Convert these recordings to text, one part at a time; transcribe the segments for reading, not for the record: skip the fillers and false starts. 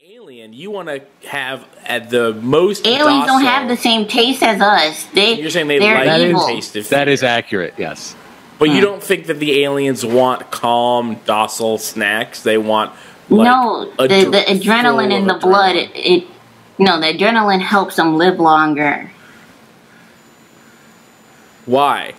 Alien, you want to have at the most. Aliens don't have the same taste as us. You're saying they're evil. Taste of fear. That is accurate. Yes, but you don't think that the aliens want calm, docile snacks? They want no the adrenaline in the blood. The adrenaline helps them live longer. Why?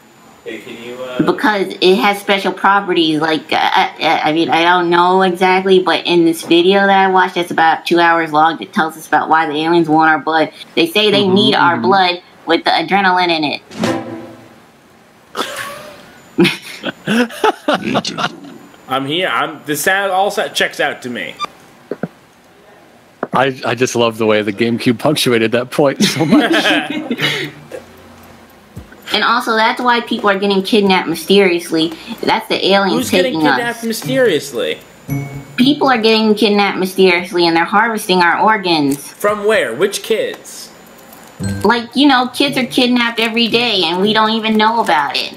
Hey, can you, because it has special properties. Like I mean, I don't know exactly, but in this video that I watched, that's about 2 hours long, that tells us about why the aliens want our blood. They say they need our blood with the adrenaline in it. I'm here. This sound all checks out to me. I just love the way the GameCube punctuated that point so much. And also, that's why people are getting kidnapped mysteriously. That's the aliens taking us. Who's getting kidnapped mysteriously? People are getting kidnapped mysteriously, and they're harvesting our organs. From where? Which kids? Like, kids are kidnapped every day, and we don't even know about it.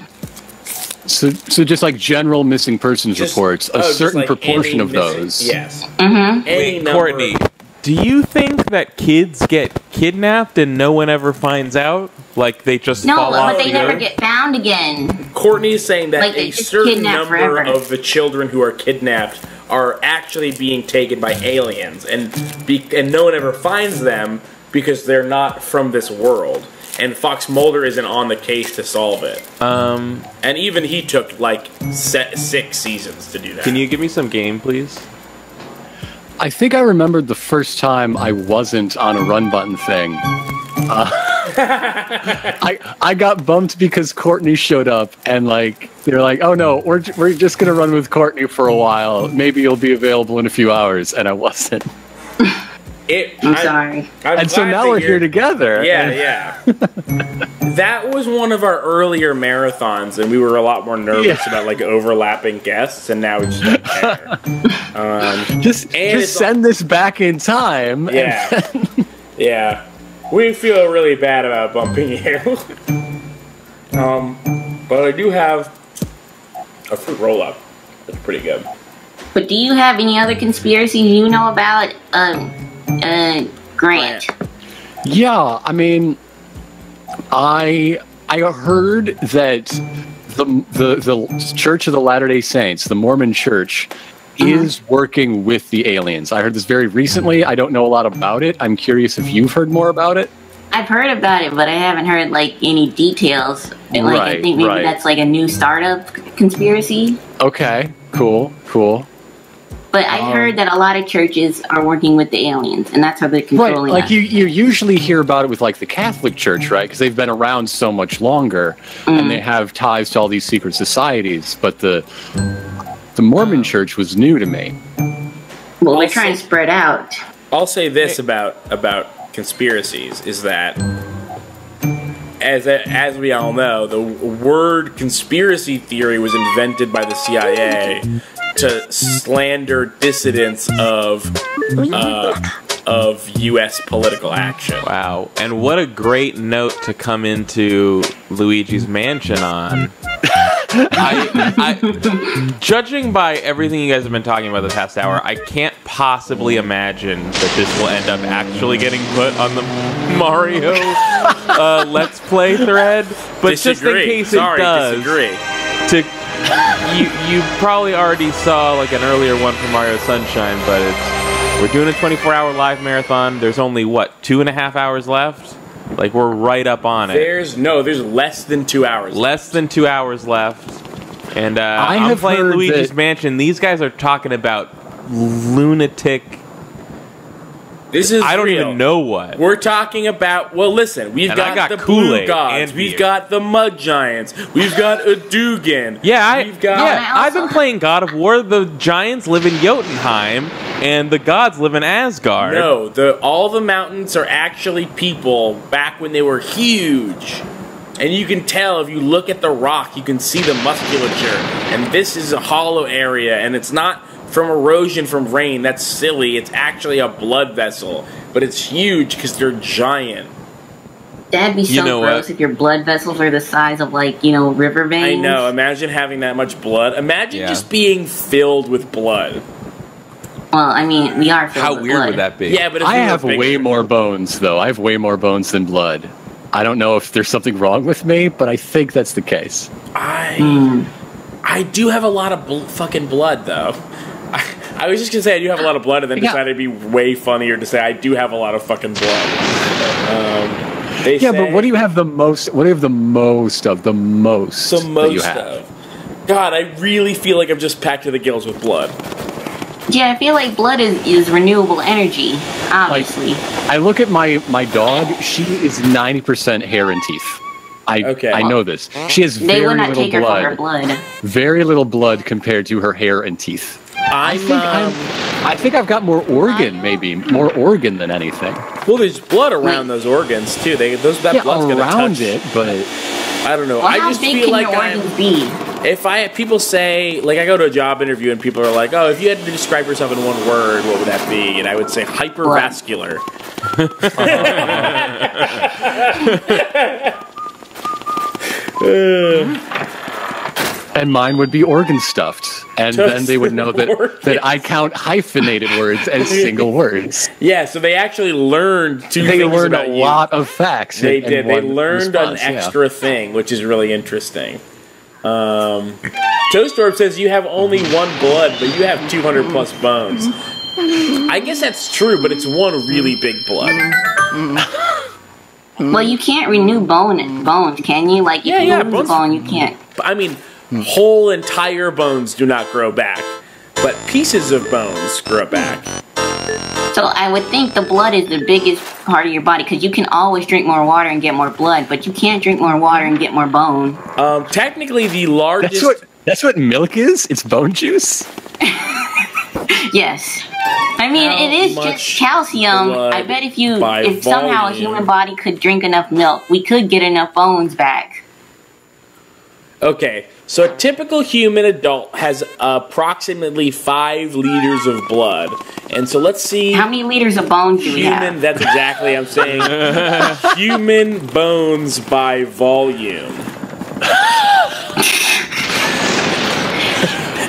So just like general missing persons reports, a certain proportion of those. Yes. Wait, Courtney, do you think that kids get kidnapped and no one ever finds out? Like, they just fall off but they never get found again. Courtny is saying that a certain number of the children who are kidnapped are actually being taken by aliens, and no one ever finds them because they're not from this world. And Fox Mulder isn't on the case to solve it. And even he took, like, 6 seasons to do that. Can you give me some game, please? I think I remembered the first time I wasn't on a run button thing. I got bumped because Courtney showed up, and they're like, "Oh no, we're just gonna run with Courtney for a while. Maybe you'll be available in a few hours," and I wasn't. I'm sorry. And so now we're here together. Yeah. That was one of our earlier marathons, and we were a lot more nervous about overlapping guests, and now we just don't care. Just send this back in time. Yeah. Yeah. We feel really bad about bumping you. But I do have a fruit roll-up. That's pretty good. But do you have any other conspiracies you know about, Grant? Yeah, I mean, I heard that the Church of the Latter-day Saints, the Mormon Church, is working with the aliens. I heard this very recently. I don't know a lot about it. I'm curious if you've heard more about it. I've heard about it, but I haven't heard any details. I think maybe that's a new startup conspiracy. Okay, cool. But I heard that a lot of churches are working with the aliens, and that's how they're controlling us. You usually hear about it with the Catholic Church, right? Because they've been around so much longer, and they have ties to all these secret societies. But the Mormon Church was new to me. Well, they're trying to spread out. I'll say this about conspiracies, is that as we all know, the word conspiracy theory was invented by the CIA to slander dissidents of U.S. political action. Wow. And what a great note to come into Luigi's mansion on. Judging by everything you guys have been talking about the past hour, I can't possibly imagine that this will end up actually getting put on the Mario Let's Play thread. But just in case it does, you probably already saw an earlier one from Mario Sunshine, but we're doing a 24-hour live marathon. There's only, 2.5 hours left? We're right up on it. There's less than 2 hours. Less than 2 hours left. And I'm playing Luigi's Mansion. These guys are talking about lunatic... I don't even know what. We're talking about... Well, listen. We've got the Blue Gods. We've got the Mud Giants. We've got Adugan. I've been playing God of War. The Giants live in Jotunheim, and the gods live in Asgard. No, all the mountains are actually people back when they were huge. And you can tell if you look at the rock, you can see the musculature. And this is a hollow area, and it's not from erosion from rain. That's silly. It's actually a blood vessel. But it's huge because they're giant. That'd be so gross if your blood vessels are the size of, river veins. I know. Imagine having that much blood. Imagine just being filled with blood. Well, I mean, we are filled How with weird blood. would that be? Yeah, but if I we were have bigger- way more bones, though. I have way more bones than blood. I don't know if there's something wrong with me, but I think that's the case. I do have a lot of fucking blood, though. I was just gonna say I do have a lot of blood, and then decided it'd be way funnier to say I do have a lot of fucking blood. But what do you have the most? What do you have the most of? The most that you have? Of. God, I really feel like I'm just packed to the gills with blood. Yeah, I feel like blood is renewable energy, obviously. I look at my dog. She is 90% hair and teeth. I know this. She has They very would not little take her blood. for her blood. Very little blood compared to her hair and teeth. I think I've got more organ, maybe more organ than anything. Well, there's blood around those organs too. That blood's gonna around touch it, but I don't know. Well, I how just big feel can like your organs be? people say, like, I go to a job interview and people are like, "Oh, if you had to describe yourself in one word, what would that be?" And I would say hypervascular. And mine would be organ stuffed, and then they would know that I count hyphenated words as single words. Yeah, so they actually learned They learned a lot of facts. They did. They learned an extra thing, which is really interesting. Toastorp says you have only one blood, but you have 200 plus bones. I guess that's true, but it's one really big blood. Well, you can't renew bones, can you? Like, if you lose a bone, you can't. I mean, whole entire bones do not grow back, but pieces of bones grow back. So I would think the blood is the biggest part of your body, because you can always drink more water and get more blood, but you can't drink more water and get more bone. Technically, the largest... That's what milk is? It's bone juice? Yes. I mean, it is just calcium. I bet if somehow a human body could drink enough milk, we could get enough bones back. Okay, so a typical human adult has approximately 5 liters of blood. And so let's see... How many liters of bones do we have? That's exactly, I'm saying, human bones by volume.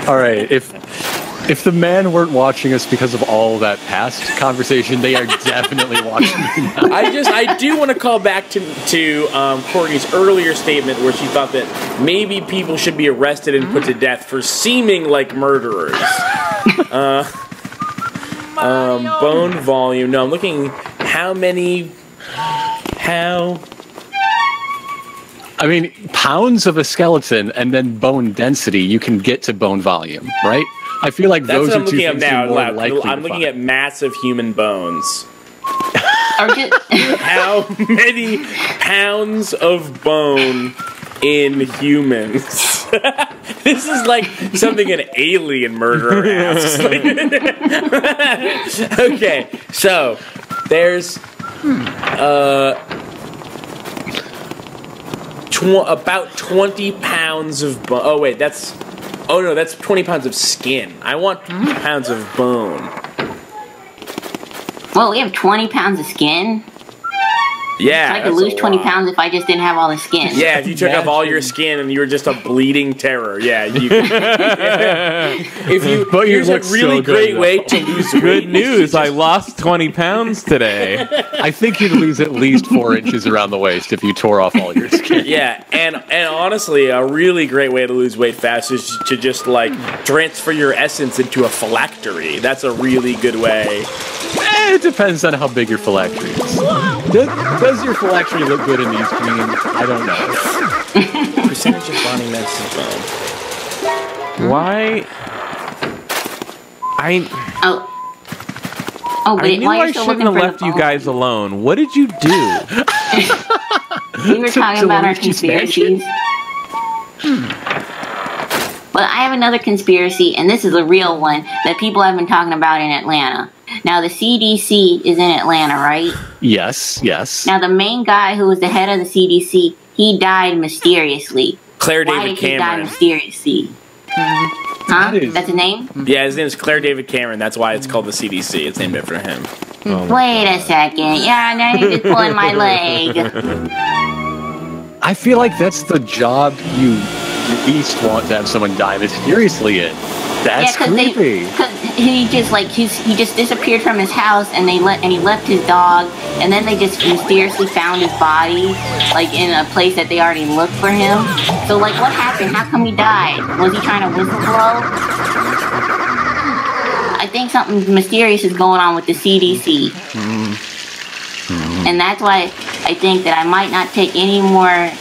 All right, if the man weren't watching us because of all that past conversation, they are definitely watching now. I do want to call back to Courtney's earlier statement where she thought that maybe people should be arrested and put to death for seeming like murderers. Bone volume. No, I'm looking I mean, pounds of a skeleton and then bone density, you can get to bone volume, right? I feel like those are two things you're more likely to find. I'm looking at massive human bones. How many pounds of bone in humans? This is like something an alien murderer asks. Okay, so there's about 20 pounds of bone. Oh wait, that's 20 pounds of skin. I want pounds of bone. Well, we have 20 pounds of skin? Yeah, so I could lose 20 pounds if I just didn't have all the skin. Yeah, if you took off all your skin and you were just a bleeding terror. Yeah, you. Here's a really great way to lose weight. Good news! I lost 20 pounds today. I think you'd lose at least 4 inches around the waist if you tore off all your skin. Yeah, and honestly, a really great way to lose weight fast is to just like transfer your essence into a phylactery. That's a really good way. It depends on how big your phylactery is. Does your phylactery look good in these memes? I don't know. Percentage of body mass is bone. Why? But I knew I shouldn't have left you guys alone. What did you do? We were talking about our conspiracies. But I have another conspiracy, and this is a real one that people have been talking about in Atlanta. Now, the CDC is in Atlanta, right? Yes. Now, the main guy who was the head of the CDC, he died mysteriously. Claire Why David did Cameron. He die mysteriously? Huh? That's his name? Yeah, his name is Claire David Cameron. That's why it's called the CDC. It's named after him. Wait a second. Yeah, now you're just pulling my leg. I feel like that's the job you least want to have someone die mysteriously in. That's creepy. Because he just disappeared from his house, and he left his dog, and then they just mysteriously found his body, like in a place that they already looked for him. So like, what happened? How come he died? Was he trying to whistle blow? I think something mysterious is going on with the CDC. And that's why I think that I might not take any more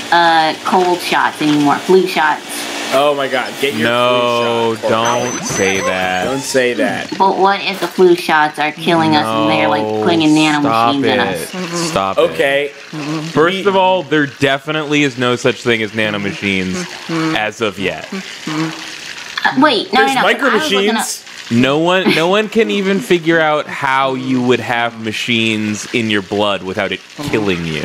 cold shots anymore, flu shots. Oh my God! Get your flu shot. No, don't say that. Don't say that. But what if the flu shots are killing us and they're like putting in nanomachines in us? Stop it. First of all, there definitely is no such thing as nanomachines as of yet. Wait, no. There's micro machines. No one can even figure out how you would have machines in your blood without it killing you.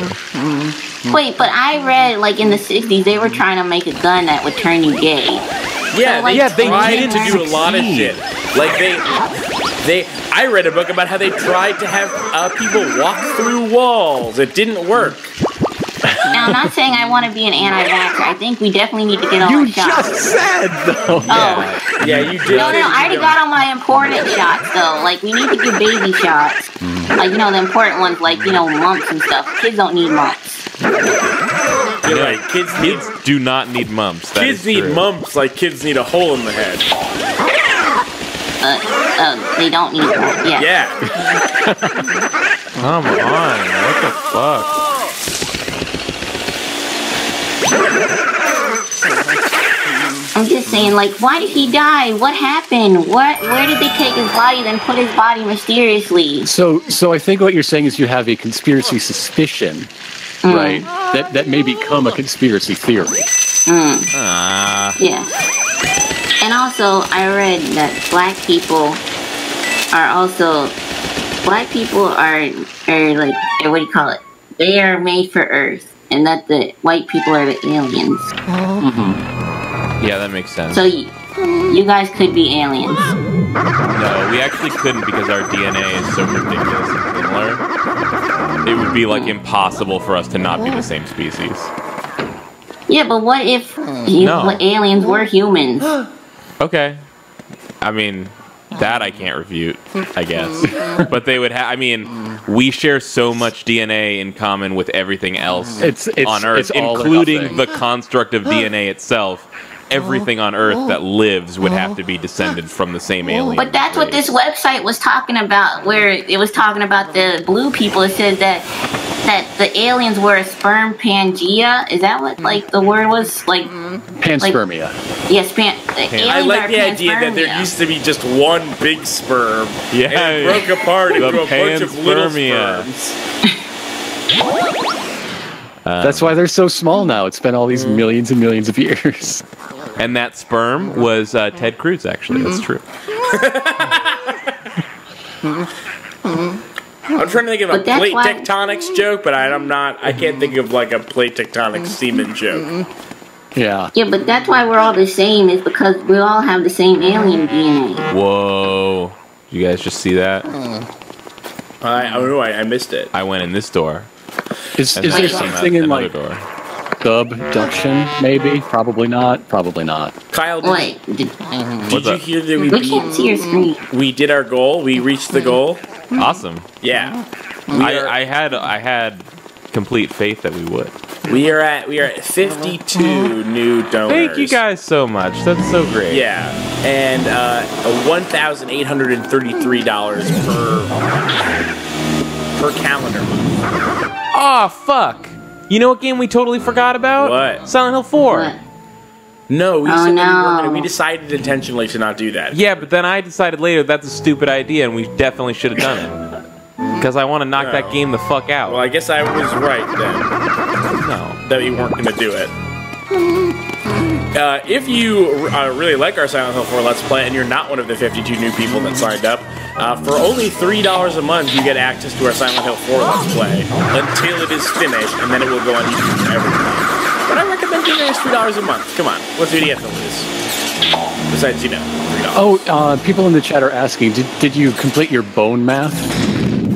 Wait, but I read, like, in the 60s, they were trying to make a gun that would turn you gay. Yeah, so, like, they tried to do a lot of shit. Like, I read a book about how they tried to have people walk through walls. It didn't work. Now, I'm not saying I want to be an anti-vaxxer. I think we definitely need to get all our shots. You just said, though. Oh. Yeah, you did. No, I already got all my important shots, though. Like, we need to give baby shots. Like, you know, the important ones, like, you know, mumps and stuff. Kids don't need mumps. You're right. Kids do not need mumps. Kids need mumps like kids need a hole in the head. They don't need that. Yeah. Come on. What the fuck? I'm just saying, like, why did he die? What happened? Where did they take his body, then put his body mysteriously? So I think what you're saying is you have a conspiracy suspicion, right? That may become a conspiracy theory. Yeah. And also, I read that black people are like, what do you call it? They are made for Earth, and that the white people are the aliens. Yeah, that makes sense. So you guys could be aliens. No, we actually couldn't because our DNA is so ridiculous and similar. It would be like impossible for us to not be the same species. Yeah, but what if aliens were humans? Okay. I mean, that I can't refute, I guess. But they would have, I mean, we share so much DNA in common with everything else on Earth, including the construct of DNA itself. Everything on Earth that lives would have to be descended from the same alien. But that's what this website was talking about, where it was talking about the blue people. It says that the aliens were a sperm Pangea. Is that what, like, the word was? Like panspermia. Yes, I like the idea that there used to be just one big sperm. Yeah. And it broke apart into a bunch of little sperms. That's why they're so small now. It's been all these millions and millions of years. And that sperm was Ted Cruz, actually. That's true. I'm trying to think of a plate tectonics joke, but I can't think of like a plate tectonics semen joke. Yeah. Yeah, but that's why we're all the same, is because we all have the same alien DNA. Whoa. You guys just see that? I missed it. I went in this door. Is there something in like abduction? Maybe. Probably not. Probably not. Kyle, did you hear that we can't see your screen? We did our goal. We reached the goal. Awesome. Yeah. I had complete faith that we would. We are at 52 new donors. Thank you guys so much. That's so great. Yeah, and $1,833 per calendar month. Oh fuck! You know what game we totally forgot about? What? Silent Hill 4. What? No, we decided intentionally to not do that. Yeah, but then I decided later that's a stupid idea, and we definitely should have done it. Because I want to knock that game the fuck out. Well, I guess I was right then. No. That we weren't going to do it. If you really like our Silent Hill 4 Let's Play and you're not one of the 52 new people that signed up, for only $3 a month you get access to our Silent Hill 4 Let's Play until it is finished, and then it will go on YouTube for everything. But I recommend giving us $3 a month. Come on, what's the idiot to lose? Besides, $3. Oh, people in the chat are asking, did you complete your bone math,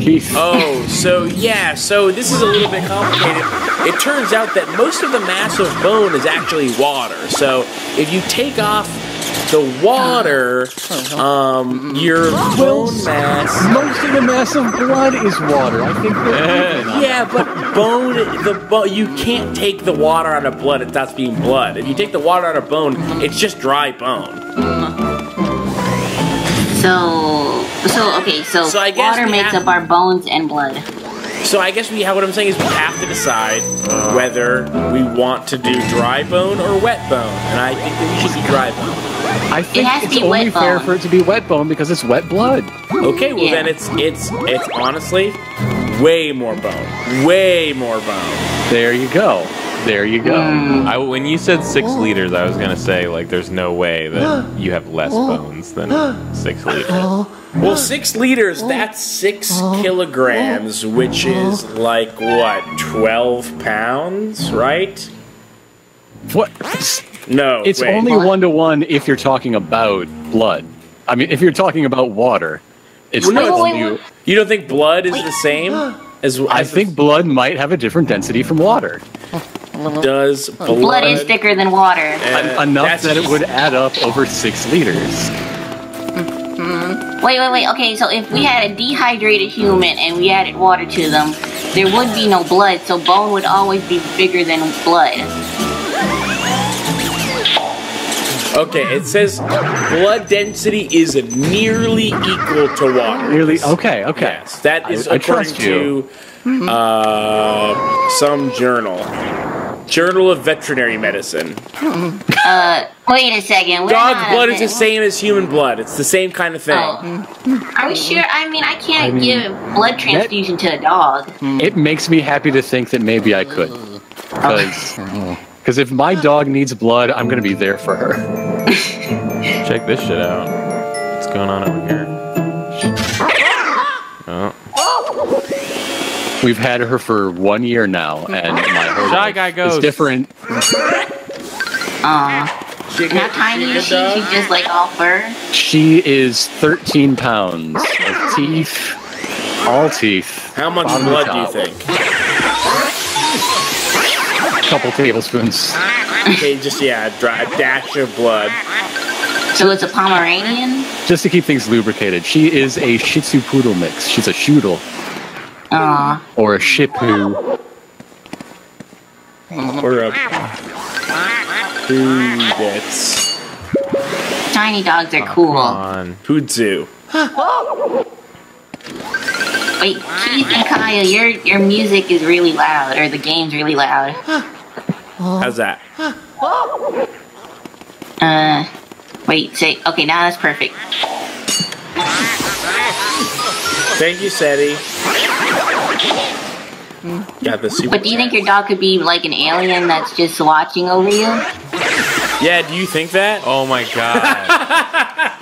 Keith? Oh, so this is a little bit complicated. It turns out that most of the mass of bone is actually water. So if you take off The water, your bone mass. Most of the mass of blood is water. I think that. Yeah, but you can't take the water out of blood. It stops being blood. If you take the water out of bone, it's just dry bone. So I guess water makes up our bones and blood. So I guess what I'm saying is we have to decide whether we want to do dry bone or wet bone, and I think that we should do dry bone. I think it's only fair for it to be wet bone because it's wet blood. Okay, well then it's honestly way more bone. Way more bone. There you go. There you go. When you said 6 liters, I was gonna say like there's no way that you have less bones than 6 liters. Well, 6 liters, that's 6 kilograms, which is like what, 12 pounds, right? What? No, it's wait. only 1-to-1 if you're talking about blood. I mean, if you're talking about water, it's you don't think blood is the same as I think blood might have a different density from water. Does blood is thicker than water? Enough that it would add up over 6 liters. Wait. Okay, so if we had a dehydrated human and we added water to them, there would be no blood, so bone would always be bigger than blood. Okay, it says blood density is nearly equal to water. Nearly, okay. Yes, that is I according to some journal. Journal of Veterinary Medicine. Wait a second. Dog blood is the same as human blood. It's the same kind of thing. Are we sure? I mean, I can't give blood transfusion to a dog. It makes me happy to think that maybe I could. Because if my dog needs blood, I'm going to be there for her. Check this shit out. What's going on over here? Oh. We've had her for 1 year now, and my whole Shy Guy life goes. is different. How tiny is she? She's just like all fur? She is 13 pounds of teeth, all teeth. How much blood do you think? A couple tablespoons. Okay, just, a dash of blood. So it's a Pomeranian? Just to keep things lubricated. She is a Shih Tzu Poodle mix. She's a Shoodle. Or a Shih Poo. Or a Poodets. Tiny dogs are cool. Poodzu. Wait, Keith and Kaya, your music is really loud, or the game's really loud. How's that? Okay, now that's perfect. Thank you, Seti. Got the super. But do you think your dog could be like an alien that's just watching over you? Yeah, do you think that? Oh my god.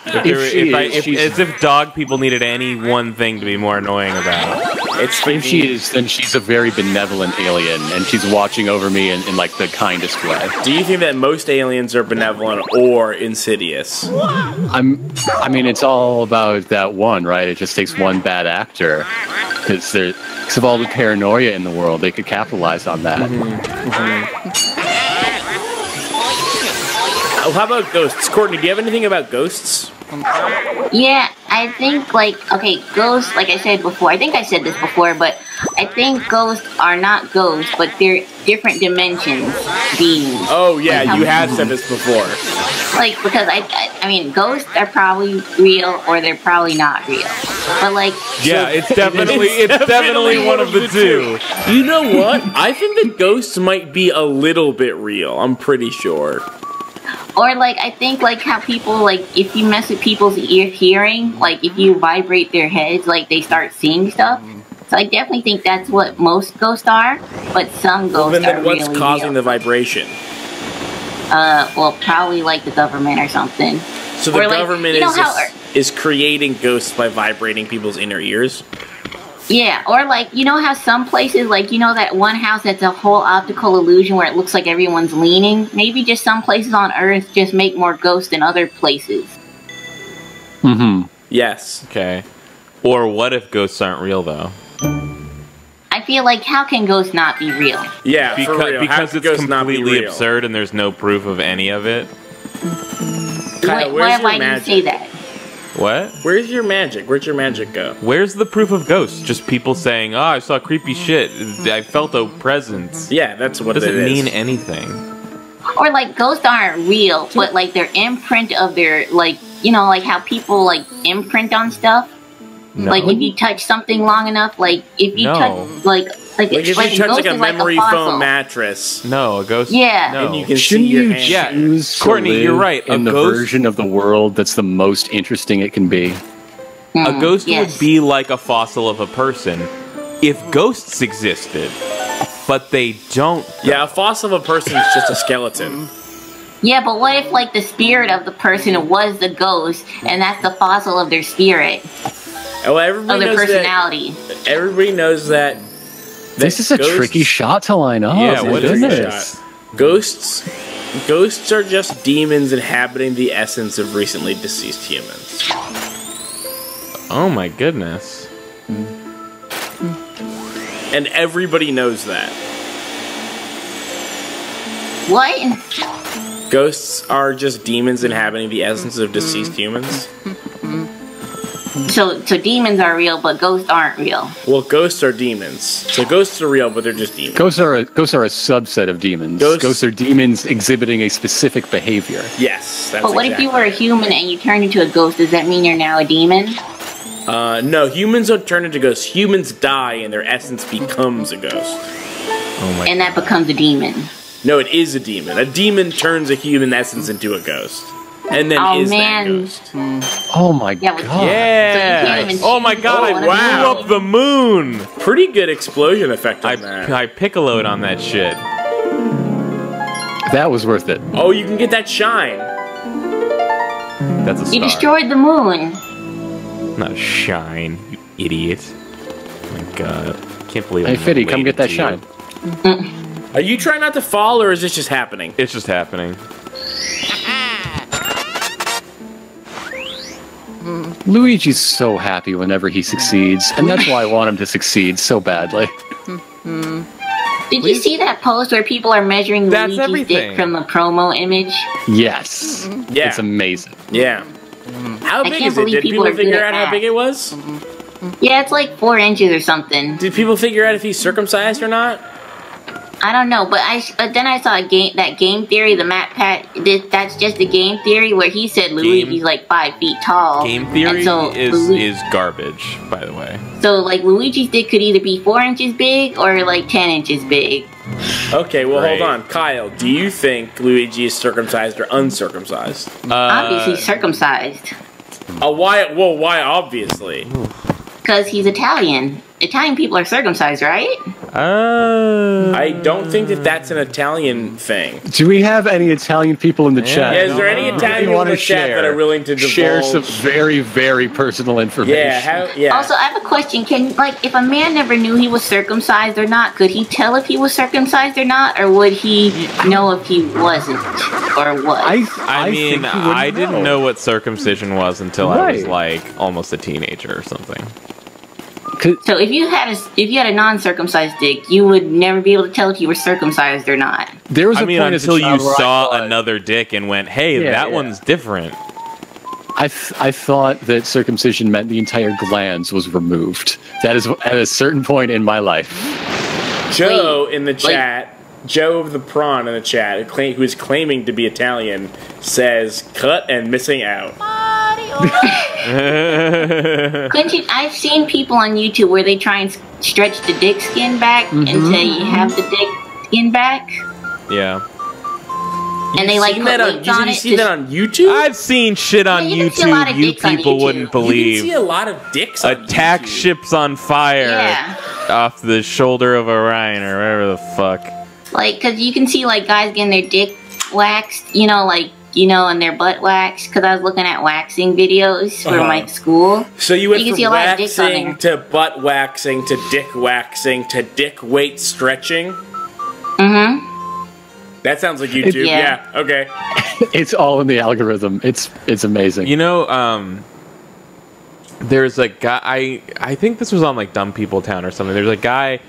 As if dog people needed any one thing to be more annoying about. If she is, then she's a very benevolent alien, and she's watching over me in like the kindest way. Do you think that most aliens are benevolent or insidious? I mean, it's all about that one, right? It just takes one bad actor. Because of all the paranoia in the world, they could capitalize on that. Oh, how about ghosts? Courtney, do you have anything about ghosts? Yeah, I think, ghosts, like I said before, I think I said this before, but I think ghosts are not ghosts, but they're different dimensions beings. Oh, yeah, you have said this before. Because I mean, ghosts are probably real, or they're probably not real. But, yeah, it's definitely one of the two. You know what? I think that ghosts might be a little bit real. I'm pretty sure. Or, I think, how people, if you mess with people's hearing, if you vibrate their heads, they start seeing stuff. So I definitely think that's what most ghosts are, but some ghosts are really what's causing the vibration? Well, probably, the government or something. So the government is creating ghosts by vibrating people's inner ears? Yeah, or you know how some places, that one house that's a whole optical illusion where it looks like everyone's leaning? Maybe just some places on Earth just make more ghosts than other places. Yes. Okay. Or what if ghosts aren't real, though? I feel how can ghosts not be real? Yeah, because it's completely absurd and there's no proof of any of it. Kyle, where's your magic? Why do you say that? What? Where's your magic? Where'd your magic go? Where's the proof of ghosts? Just people saying, "Oh, I saw creepy shit. I felt a presence." Yeah, that's what it is. Doesn't mean anything. Or like ghosts aren't real, but like their imprint of their like like how people like imprint on stuff. No. Like if you touch something long enough, like if you touch like if you touch like a memory foam mattress. No, a ghost. Yeah. No. And you can see your hand. Choose Courtney, you're right. In the version of the world that's the most interesting it can be. A ghost would be like a fossil of a person if ghosts existed, but they don't. Yeah, a fossil of a person is just a skeleton. Yeah, but what if like the spirit of the person was the ghost, and that's the fossil of their spirit? Well, everybody of their knows personality. That. Everybody knows that. This is a tricky shot to line up. Yeah, what is this? Ghosts are just demons inhabiting the essence of recently deceased humans. Oh my goodness. And everybody knows that. What? Ghosts are just demons inhabiting the essence of deceased humans. So demons are real, but ghosts aren't real. Well, ghosts are demons. So ghosts are real, but they're just demons. Ghosts are a subset of demons. Ghosts are demons exhibiting a specific behavior. Yes, that's But what if you were a human and you turned into a ghost? Does that mean you're now a demon? No, humans don't turn into ghosts. Humans die and their essence becomes a ghost. Oh my. And that becomes a demon. No, it is a demon. A demon turns a human essence into a ghost. And then that ghost. Oh my god. Yeah. So oh my god, I blew up the moon. Pretty good explosion effect on that. I piccoloed on that shit. That was worth it. Oh, you can get that shine. That's a star. You destroyed the moon. Not a shine, you idiot. Oh my god. Can't believe Hey, I'm Fiddy, come get that you. shine. Are you trying not to fall, or is this just happening? It's just happening. Luigi's so happy whenever he succeeds, and that's why I want him to succeed so badly. Did you see that post where people are measuring That's Luigi's dick from the promo image? Yes. Yeah. It's amazing. Yeah. How big can't is it? believe Did people people are figure good out at how big it was? Yeah, it's like 4 inches or something. Did people figure out if he's circumcised or not? I don't know, but then I saw that game theory, the Matt Pat. That's just a game theory where he said Luigi's like 5 feet tall. Game theory so is garbage, by the way. So like Luigi's dick could either be 4 inches big or like 10 inches big. Okay, well hold on, Kyle. Do you think Luigi is circumcised or uncircumcised? Obviously circumcised. Why? Well, why? Obviously. Because he's Italian. Italian people are circumcised, right? I don't think that's an Italian thing. Do we have any Italian people in the chat? Yeah, is there any Italian people in the chat that are willing to divulge? Share some very, very personal information. Yeah. Also, I have a question. If a man never knew he was circumcised or not, could he tell if he was circumcised or not? Or would he know if he wasn't? Or what? I mean, I didn't know what circumcision was until I was like almost a teenager or something. So if you had a non-circumcised dick, you would never be able to tell if you were circumcised or not. There was a point until you where saw another dick and went, "Hey, that one's different." I thought that circumcision meant the entire glans was removed. That is at a certain point in my life. Joe in the chat, Joe of the Prawn in the chat, who is claiming to be Italian, says cut and missing out. I've seen people on YouTube where they try and stretch the dick skin back until you have the dick skin back. Yeah. And they like put weights on it. You see that on YouTube? I've seen shit on YouTube you people wouldn't believe. You can see a lot of dicks on Attack YouTube. ships on fire off the shoulder of Orion or whatever the fuck. Like, cause you can see like guys getting their dick waxed, and their butt waxed. Cause I was looking at waxing videos for my school. So you went can from see a lot of dicks on waxing to butt waxing to dick waxing to dick weight stretching? Mm-hmm. That sounds like YouTube. Yeah. Okay. It's all in the algorithm. It's amazing. There's a guy. I think this was on like Dumb People Town or something. There's a guy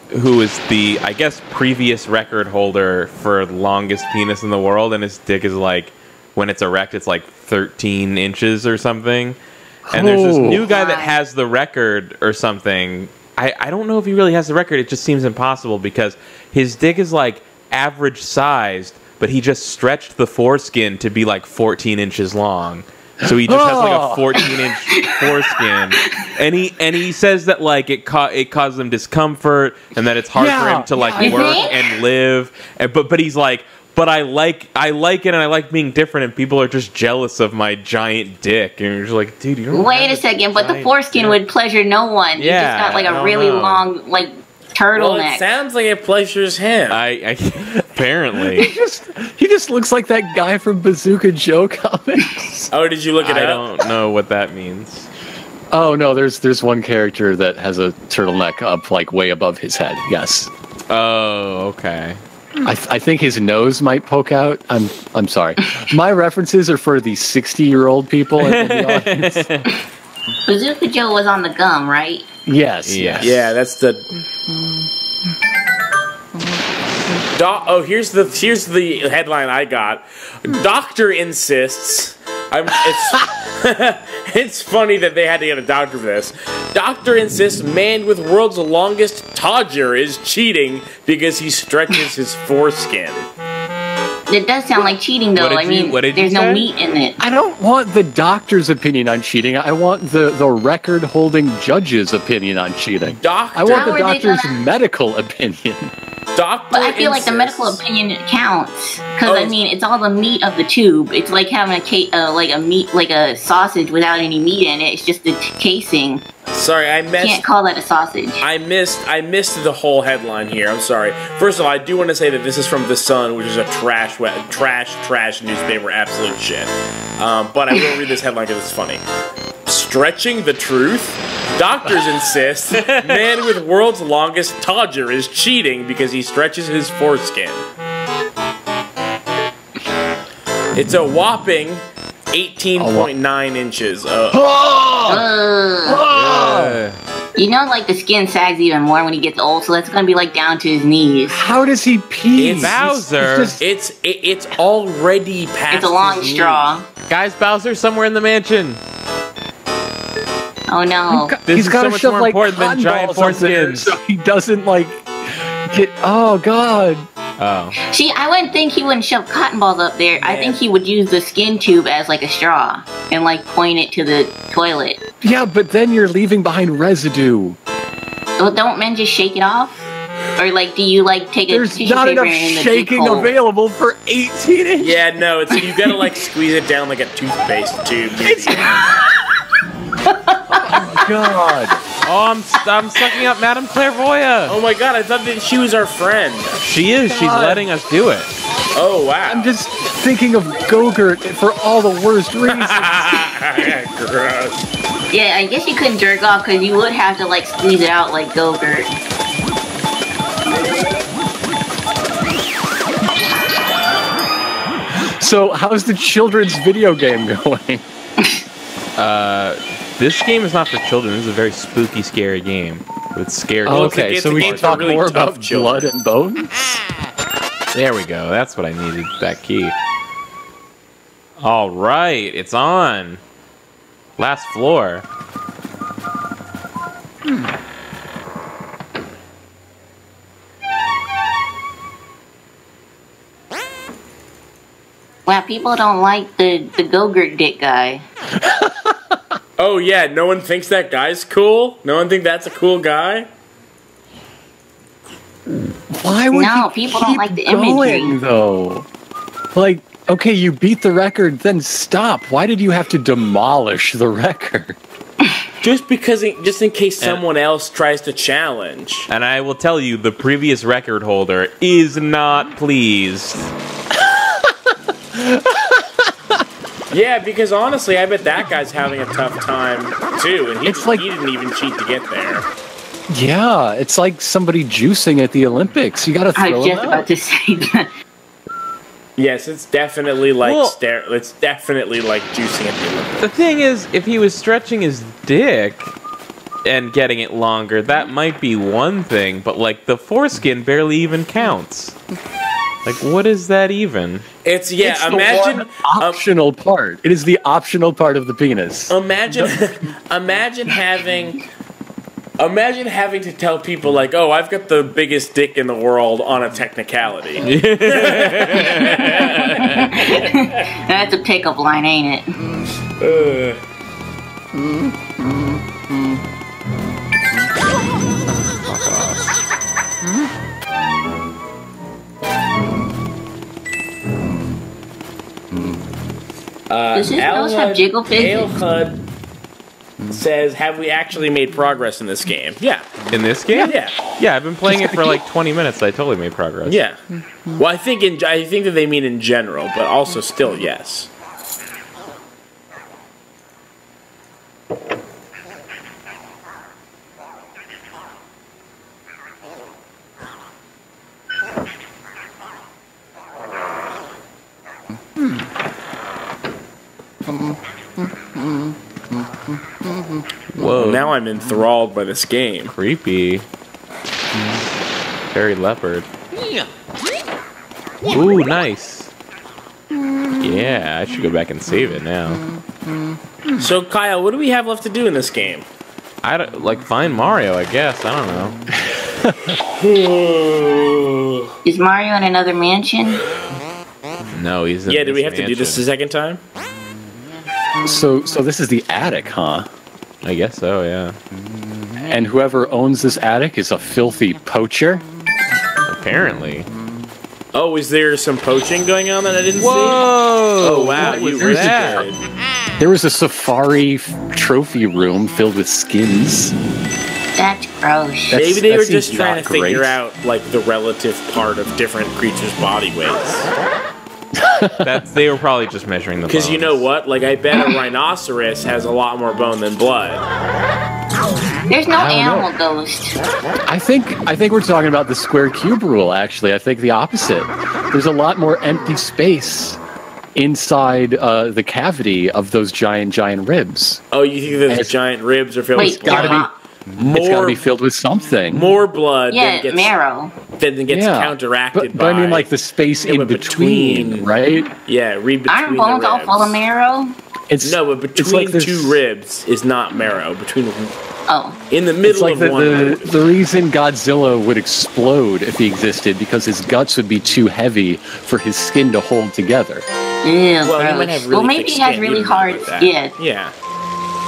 who is the, I guess, previous record holder for longest penis in the world, and his dick is like, when it's erect, it's like 13 inches or something. And there's this new guy that has the record or something. I don't know if he really has the record. It just seems impossible because his dick is like average sized, but he just stretched the foreskin to be like 14 inches long. So he just has like a 14-inch foreskin, and he says that like it causes him discomfort, and that it's hard for him to like work and live. But he's like, but I like it, and I like being different, and people are just jealous of my giant dick. And you're just like, dude, you don't. Wait a second, but the foreskin would pleasure no one. You just got like a really long like turtleneck. Well, it sounds like it pleasures him. I apparently. he just looks like that guy from Bazooka Joe comics. Oh, did you look it up? I don't know what that means. Oh no, there's one character that has a turtleneck up like way above his head. Yes. Oh, okay. I think his nose might poke out. I'm sorry. My references are for the 60-year-old people in the audience. Bazooka Joe was on the gum, right? Yes. Yeah, that's the. Here's the headline I got. Doctor insists. It's funny that they had to get a doctor for this. Doctor insists man with world's longest todger is cheating because he stretches his foreskin. It does sound like cheating, though. There's no meat in it. I don't want the doctor's opinion on cheating. I want the record-holding judge's opinion on cheating. I want the doctor's medical opinion. But I feel like the medical opinion counts because it's all the meat of the tube. It's like having a sausage without any meat in it. It's just the casing. Sorry, I missed. Can't call that a sausage. I missed the whole headline here. I'm sorry. First of all, I do want to say that this is from The Sun, which is a trash newspaper, absolute shit. But I will read this headline because it's funny. Stretching the truth? Doctors insist man with world's longest todger is cheating because he stretches his foreskin. It's a whopping 18.9 inches. You know, like the skin sags even more when he gets old, so that's gonna be like down to his knees. How does he pee? It's Bowser. It's already past. It's a long straw. Guys, Bowser's somewhere in the mansion. Oh no! He's got so much more important than giant foreskins, so he doesn't like get. Oh god! Oh. See, I wouldn't think he wouldn't shove cotton balls up there. I think he would use the skin tube as like a straw and like point it to the toilet. Yeah, but then you're leaving behind residue. Well, don't men just shake it off? Or like, do you like take a tissue paper and in the There's not enough shaking available for 18 inches. Yeah, no, you gotta like squeeze it down like a toothpaste tube. Oh god! Oh, I'm sucking up Madame Clairvoyant. Oh my god! I thought that she was our friend. She is. God. She's letting us do it. Oh wow! I'm just thinking of Go-Gurt for all the worst reasons. Gross. Yeah, I guess you couldn't jerk off because you would have to like squeeze it out like Go-Gurt. So, how's the children's video game going? This game is not for children. This is a very spooky, scary game. It's scary. Oh, okay, so we can talk more about blood and bones? There we go. That's what I needed, that key. All right, it's on. Last floor. Wow, people don't like the Go-Gurt dick guy. Oh yeah, no one thinks that guy's cool? No one think that's a cool guy? Why would no, you people keep don't like the going, imagery though? Like, okay, you beat the record, then stop. Why did you have to demolish the record? Just in case someone else tries to challenge. And I will tell you, the previous record holder is not pleased. Yeah, because honestly, I bet that guy's having a tough time too, and he didn't even cheat to get there. Yeah, it's like somebody juicing at the Olympics. You gotta throw I was just about to say that. Yes, it's definitely like it's definitely like juicing at the Olympics. The thing is, if he was stretching his dick and getting it longer, that might be one thing, but like the foreskin barely even counts. Like, what is that even? It's imagine the optional part. It is the optional part of the penis. Imagine having to tell people like, "Oh, I've got the biggest dick in the world" on a technicality. That's a pickup line, ain't it? Does this house have jiggle physics? Hud says, "Have we actually made progress in this game?" Yeah. In this game? Yeah. Yeah, I've been playing it for like 20 minutes. I totally made progress. Yeah. Well, I think that they mean in general, but also still yes. Whoa. Now I'm enthralled by this game. Creepy. Fairy leopard. Ooh, nice. Yeah, I should go back and save it now. So, Kyle, what do we have left to do in this game? I don't, like, find Mario, I guess. I don't know. Is Mario in another mansion? No, he's in do we have to do this a second time? So this is the attic, huh? I guess so, yeah. And whoever owns this attic is a filthy poacher? Apparently. Oh, is there some poaching going on that I didn't see? Whoa! Oh, wow, you really did. There was a safari trophy room filled with skins. That's gross. Maybe they were just trying to figure out, like, the relative part of different creatures' body weights. They were probably just measuring the bones. Because you know what? Like, I bet a rhinoceros has a lot more bone than blood. There's no animal ghost. I think we're talking about the square cube rule, actually. I think the opposite. There's a lot more empty space inside the cavity of those giant ribs. Oh, you think those giant ribs are filled with blood? It's got to be filled with something. More blood marrow. Then gets counteracted but I mean, like, the space in between, right? Yeah, read between Aren't bones all full of marrow? But between two ribs is not marrow. In the middle of one. The reason Godzilla would explode if he existed, because his guts would be too heavy for his skin to hold together. Ew, maybe he has really hard skin. Yeah.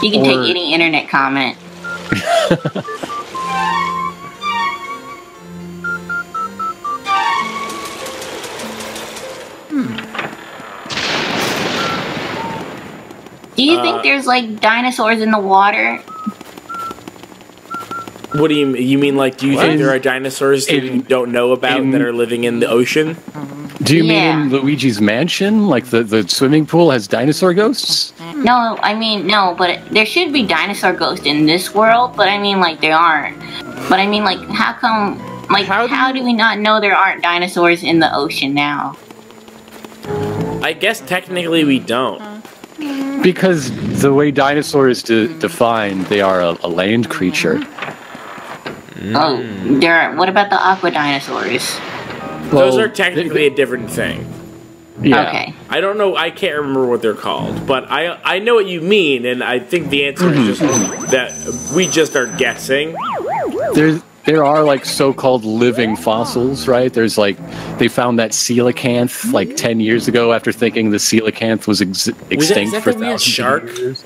You can take any internet comment. Do you think there's, like, dinosaurs in the water? What do you mean? Like, do you think there are dinosaurs that you don't know about that are living in the ocean? Do you mean in Luigi's mansion? Like, the swimming pool has dinosaur ghosts? No, no, but there should be dinosaur ghosts in this world, but I mean, like, there aren't. But I mean, like, how come, like, how do we not know there aren't dinosaurs in the ocean now? I guess technically we don't. Because the way dinosaur is defined, they are a land creature. Oh, what about the aqua dinosaurs? Those are technically a different thing. Yeah. Okay. I don't know, I can't remember what they're called, but I know what you mean, and I think the answer is just that we just are guessing. There are, like, so-called living fossils, right? There's, like, they found that coelacanth, like, 10 years ago after thinking the coelacanth was extinct for thousands of years.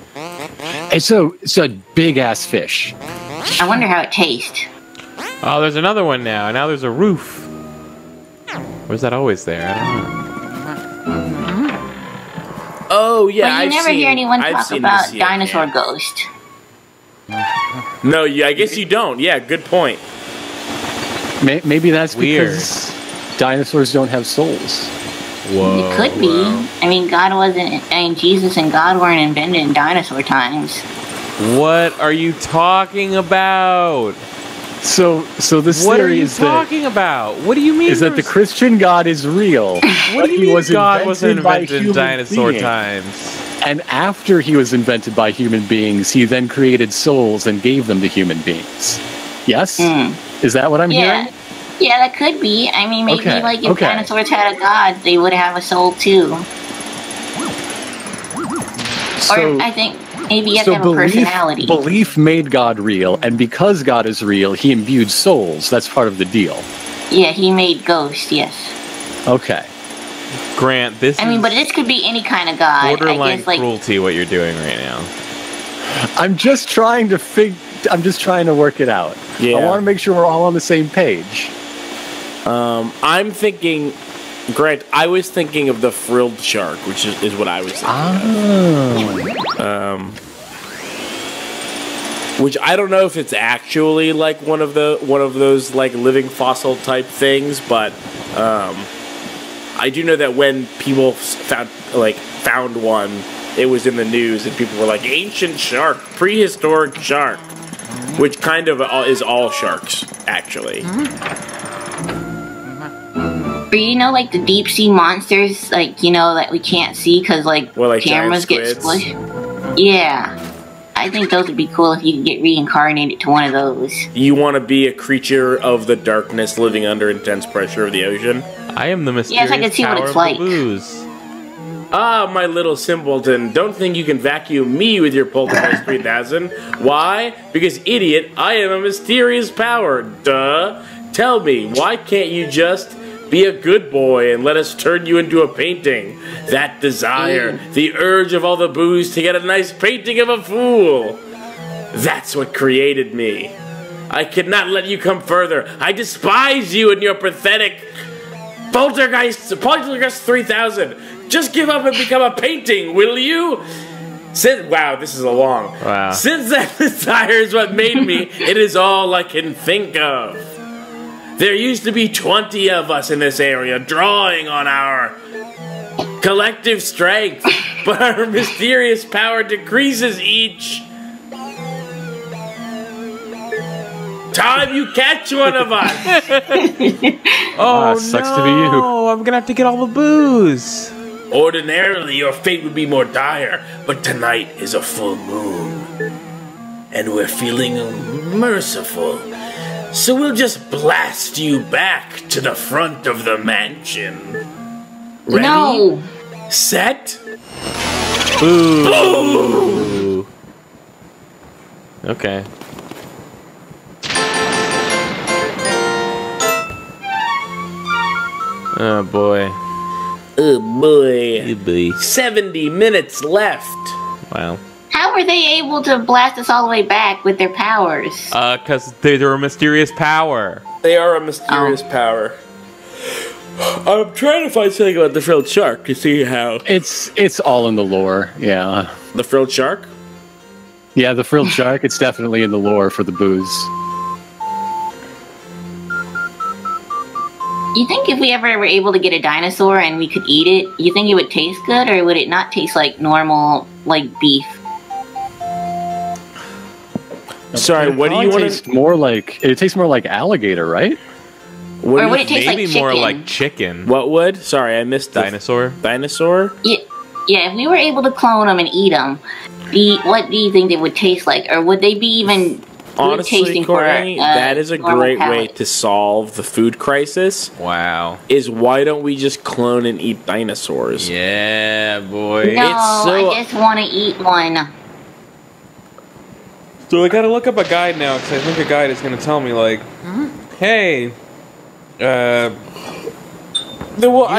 It's a big-ass fish. I wonder how it tastes. Oh, there's another one now. Now there's a roof. Was that always there? I don't know. Oh, yeah, but you never hear anyone talk about dinosaur ghost. No, I guess you don't. Yeah, good point. Maybe that's because dinosaurs don't have souls. Whoa. It could be. I mean, Jesus and God weren't invented in dinosaur times. What are you talking about? So this theory is talking about? What do you mean? Is that the Christian God is real? What do you mean God was invented in dinosaur times? And after he was invented by human beings, he then created souls and gave them to human beings. Yes? Is that what I'm hearing? Yeah, that could be. I mean, maybe like if dinosaurs had a god, they would have a soul too. So, or I think maybe you have to have a personality. Belief made God real, and because God is real, he imbued souls. That's part of the deal. Yeah, he made ghosts, yes. Okay. Grant, this I mean, but this could be any kind of god. borderline I guess, like, cruelty what you're doing right now. I'm just trying to work it out. Yeah. I want to make sure we're all on the same page. I'm thinking, Grant, I was thinking of the frilled shark, which is what I was thinking of. Which I don't know if it's actually like one of those like living fossil type things, but I do know that when people found one, it was in the news and people were like, ancient shark, prehistoric shark, which kind of is all sharks actually. But you know, like the deep sea monsters, like, you know, that we can't see because like cameras get squished. Yeah. I think those would be cool if you could get reincarnated to one of those. You want to be a creature of the darkness living under intense pressure of the ocean? I am the mysterious I can see what it's like. Ah, my little simpleton, don't think you can vacuum me with your Poltergeist 3000. Why? Because, idiot, I am a mysterious power. Duh. Tell me, why can't you just be a good boy and let us turn you into a painting? That desire, the urge of all the booze to get a nice painting of a fool. That's what created me. I cannot let you come further. I despise you and your pathetic Poltergeist 3000. Just give up and become a painting, will you? Wow, this is a long. Wow. Since that desire is what made me, it is all I can think of. There used to be 20 of us in this area, drawing on our collective strength, but our mysterious power decreases each time you catch one of us. Oh, sucks to be you. I'm gonna have to get all the booze. Ordinarily, your fate would be more dire, but tonight is a full moon, and we're feeling merciful. So we'll just blast you back to the front of the mansion. Ready? No. Set? Ooh. Okay. Oh boy. Oh boy. Hey, boy. 70 minutes left. Wow. How were they able to blast us all the way back with their powers? Because they're a mysterious power. They are a mysterious power. I'm trying to find something about the frilled shark to see how... It's all in the lore, yeah. The frilled shark? Yeah, the frilled shark, it's definitely in the lore for the booze. You think if we ever were able to get a dinosaur and we could eat it, you think it would taste good, or would it not taste like normal, like beef? Sorry, what do you want to... It tastes more like alligator, right? Or would it taste like maybe chicken? more like chicken. What would? Sorry, I missed Dinosaur? Dinosaur? Yeah, if we were able to clone them and eat them, what do you think they would taste like? Or would they be even honestly, tasting Courtney, that is a great way palate? to solve the food crisis. Wow. Is why don't we just clone and eat dinosaurs? Yeah, boy. No, I just want to eat one. So I gotta look up a guide now, because I think a guide is gonna tell me, like, hey, I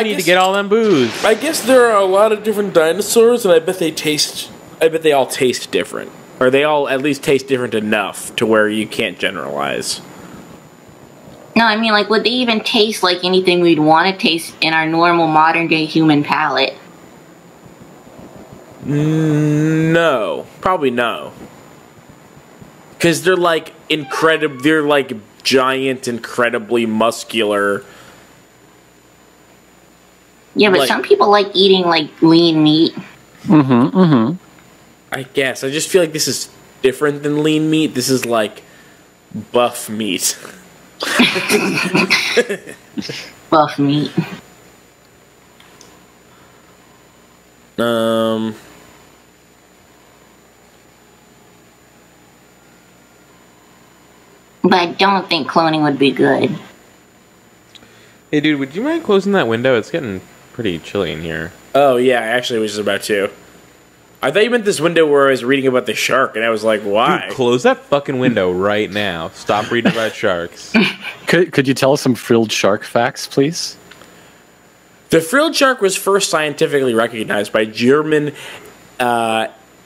need to get all them booze. I guess there are a lot of different dinosaurs, and I bet they all taste different. Or they all at least taste different enough to where you can't generalize. No, I mean, like, would they even taste like anything we'd want to taste in our normal modern-day human palate? No. Probably no. Because they're like they're like giant, incredibly muscular. Yeah, but some people like eating like lean meat. I guess. I just feel like this is different than lean meat. This is like buff meat. Buff meat. But I don't think cloning would be good. Hey, dude, would you mind closing that window? It's getting pretty chilly in here. Oh, yeah, I actually was just about to. I thought you meant this window where I was reading about the shark, and I was like, why? Dude, close that fucking window right now. Stop reading about sharks. Could you tell us some frilled shark facts, please? The frilled shark was first scientifically recognized by German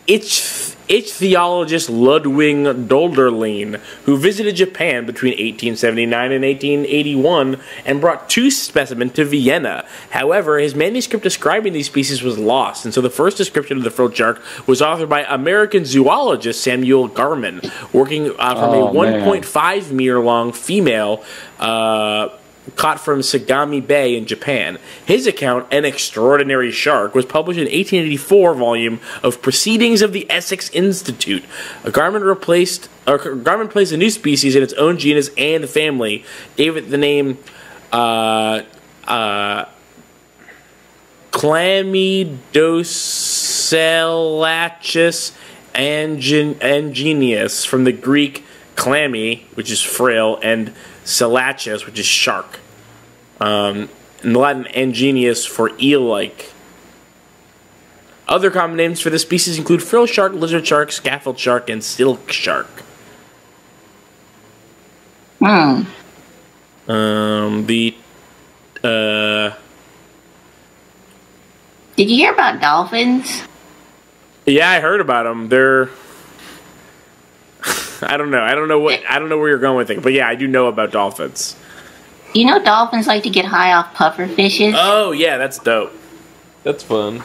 ichthyologist Ludwig Dolderlein, who visited Japan between 1879 and 1881 and brought 2 specimens to Vienna. However, his manuscript describing these species was lost, and so the first description of the frilled shark was authored by American zoologist Samuel Garman, working from a 1.5 meter long female caught from Sagami Bay in Japan. His account, An Extraordinary Shark, was published in 1884 volume of Proceedings of the Essex Institute. Garman placed a new species in its own genus and family, gave it the name Chlamydocellachus angeneus, from the Greek clammy, which is frill, and Selachus, which is shark. In the Latin, angeneus for eel-like. Other common names for this species include frill shark, lizard shark, scaffold shark, and silk shark. Hmm. Did you hear about dolphins? Yeah, I heard about them. They're I don't know where you're going with it, but yeah, I do know about dolphins. You know dolphins like to get high off puffer fishes? Oh, yeah, that's dope. That's fun.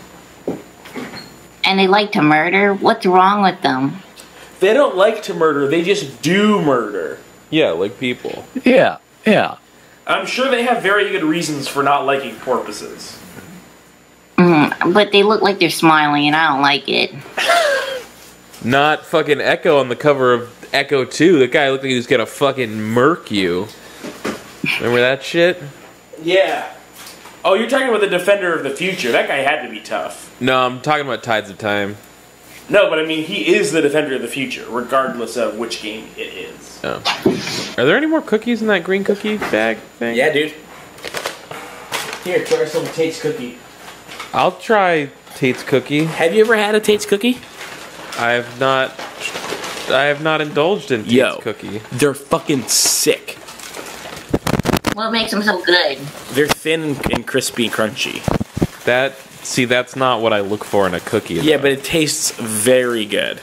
And they like to murder? What's wrong with them? They don't like to murder, they just do murder. Yeah, like people. Yeah. I'm sure they have very good reasons for not liking porpoises. But they look like they're smiling, and I don't like it. Not fucking Echo on the cover of Echo 2. That guy looked like he was gonna fucking murk you. Remember that shit? Yeah. Oh, you're talking about the Defender of the Future. That guy had to be tough. No, I'm talking about Tides of Time. No, but I mean, he is the Defender of the Future, regardless of which game it is. Oh. Are there any more cookies in that green cookie bag thing? Yeah, dude. Here, try some Tate's cookie. I'll try Tate's cookie. Have you ever had a Tate's cookie? I have not indulged in Tate's cookie. They're fucking sick. What makes them so good? They're thin and crispy and crunchy. That's not what I look for in a cookie. Yeah, but it tastes very good.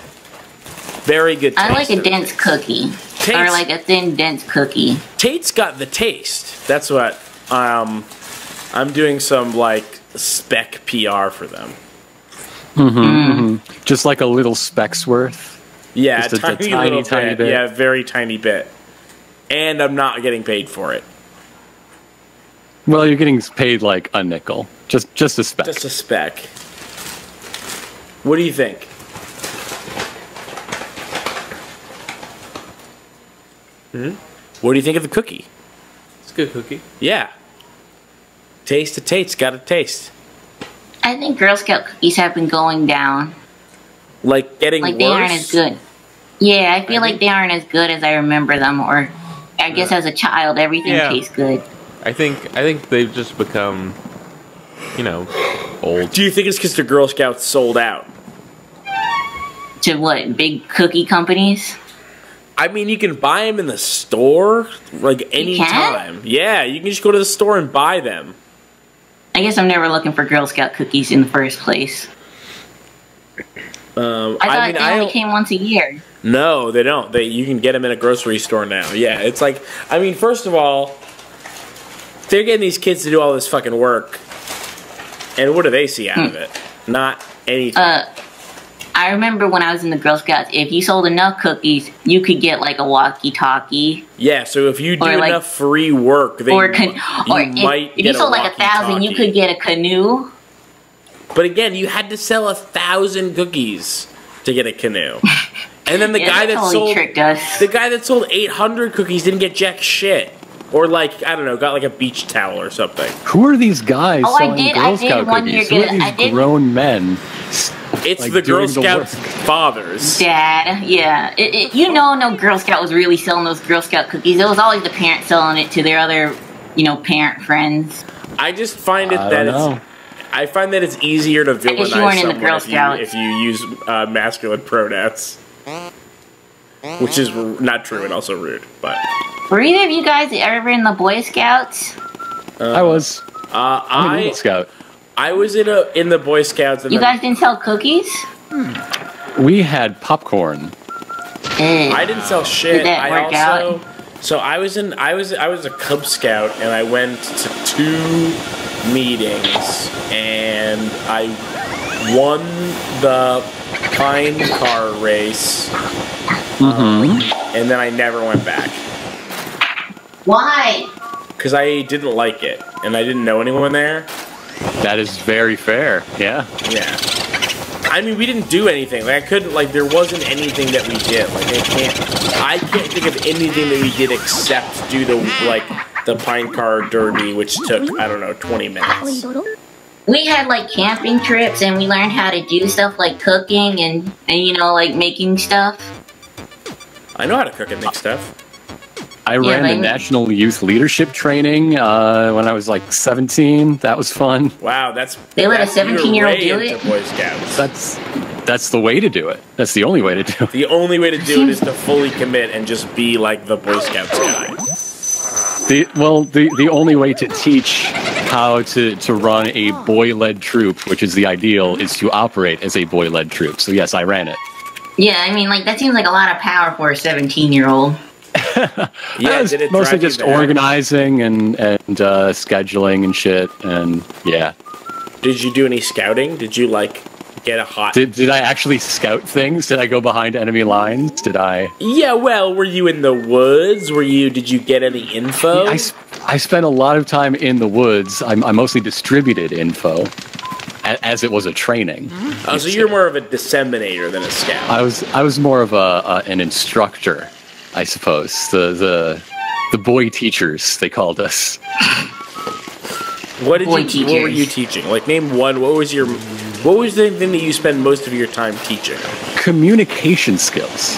Very good taste. I like a dense cookie. Or like a thin, dense cookie. Tate's got the taste. That's what I'm doing some like spec PR for them. Just like a little speck's worth. Yeah, just a tiny bit. Yeah, very tiny bit. And I'm not getting paid for it. Well, you're getting paid like a nickel. Just a speck. Just a speck. What do you think? What do you think of the cookie? It's a good cookie. Yeah. Taste of Tate's got a taste. I think Girl Scout cookies have been going down. Like getting worse? Like they aren't as good. Yeah, I feel like they aren't as good as I remember them, or I guess as a child everything tastes good. I think they've just become, old. Do you think it's because the Girl Scouts sold out? To what? Big cookie companies? I mean, you can buy them in the store, like any time. Yeah, you can just go to the store and buy them. I guess I'm never looking for Girl Scout cookies in the first place. I thought they only came once a year. No, they don't. You can get them in a grocery store now. Yeah, it's like, I mean, first of all, they're getting these kids to do all this fucking work, and what do they see out of it? Not anything. I remember when I was in the Girl Scouts, if you sold enough cookies, you could get like a walkie-talkie. Yeah, so if you do enough free work, if you sold like 1,000, you could get a canoe. But again, you had to sell 1,000 cookies to get a canoe. And then the guy that sold 800 cookies didn't get jack shit. Or like, I don't know, got like a beach towel or something. Who are these guys selling Girl Scout cookies? Who are these grown men? It's the Girl Scouts' fathers. Dad, yeah. No Girl Scout was really selling those Girl Scout cookies. It was always the parents selling it to their other parent friends. I just find it I find that it's easier to villainize someone if you use masculine pronouns. Which is not true and also rude, but... Were either of you guys ever in the Boy Scouts? I was. I'm an Eagle Scout. I was in the Boy Scouts. And you guys didn't sell cookies? We had popcorn. I didn't sell shit. Did that work out? So I was a Cub Scout, and I went to 2 meetings, and I won the pine car race. And then I never went back. Why? Because I didn't like it, and I didn't know anyone there. That is very fair. Yeah. Yeah. I mean, we didn't do anything. Like, I couldn't. Like, there wasn't anything that we did. Like, I can't think of anything that we did except do the pine car derby, which took 20 minutes. We had camping trips, and we learned how to do stuff like cooking and making stuff. I know how to cook and make stuff. I ran the National Youth Leadership Training when I was 17. That was fun. Wow, they let a 17-year-old do it. Boy Scouts. That's the way to do it. That's the only way to do it. The only way to do it is to fully commit and just be like the Boy Scouts guy. The only way to teach how to run a boy-led troop, which is the ideal, is to operate as a boy-led troop. So yes, I ran it. Yeah, I mean, that seems like a lot of power for a 17-year-old. Yeah, did it mostly just organizing and scheduling and shit, and yeah. Did you do any scouting? Did you get a hot? Did I actually scout things? Did I go behind enemy lines? Did I? Yeah, well, were you in the woods? Did you get any info? I spent a lot of time in the woods. I mostly distributed info, as it was a training. Oh, so you're more of a disseminator than a scout. I was more of an instructor, I suppose. The boy teachers, they called us. What were you teaching? Name one. What was the thing that you spend most of your time teaching? Communication skills.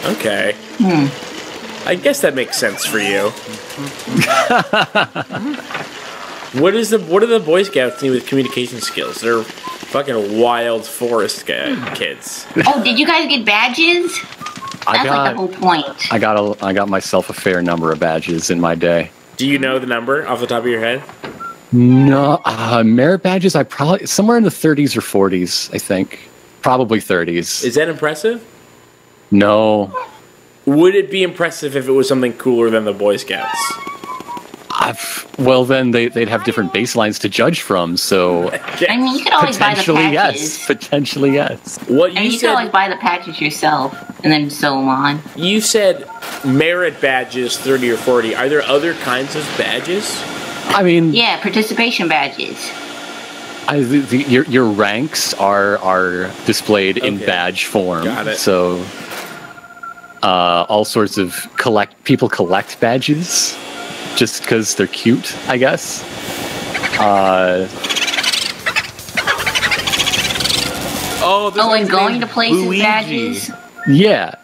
Okay. I guess that makes sense for you. What do the Boy Scouts need with communication skills? They're fucking wild forest kids. Oh, did you guys get badges? That's the whole point. I got myself a fair number of badges in my day. Do you know the number off the top of your head? No, merit badges. I probably somewhere in the 30s or 40s. I think probably 30s. Is that impressive? No. Would it be impressive if it was something cooler than the Boy Scouts? Well, then they'd have different baselines to judge from. So I mean, you could always buy the patches. Potentially yes. You could always buy the patches yourself, and then sew them on. You said merit badges, 30 or 40. Are there other kinds of badges? I mean, yeah, participation badges. Your ranks are displayed in badge form. Got it. So all sorts of people collect badges just because they're cute, I guess. And going to places Luigi. badges. Yeah.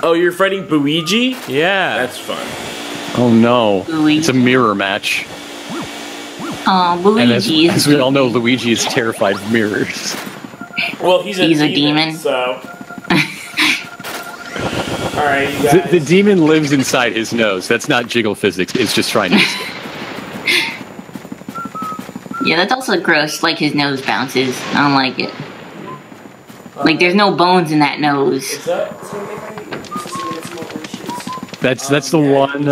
Oh, you're fighting Luigi? Yeah. That's fun. Oh no, Luigi. It's a mirror match. Luigi. And as we all know, Luigi is terrified of mirrors. Well, he's a demon. So. All right, you guys. The demon lives inside his nose. That's not jiggle physics. It's just trying to escape. Yeah, that's also gross. His nose bounces. I don't like it. There's no bones in that nose. That's the one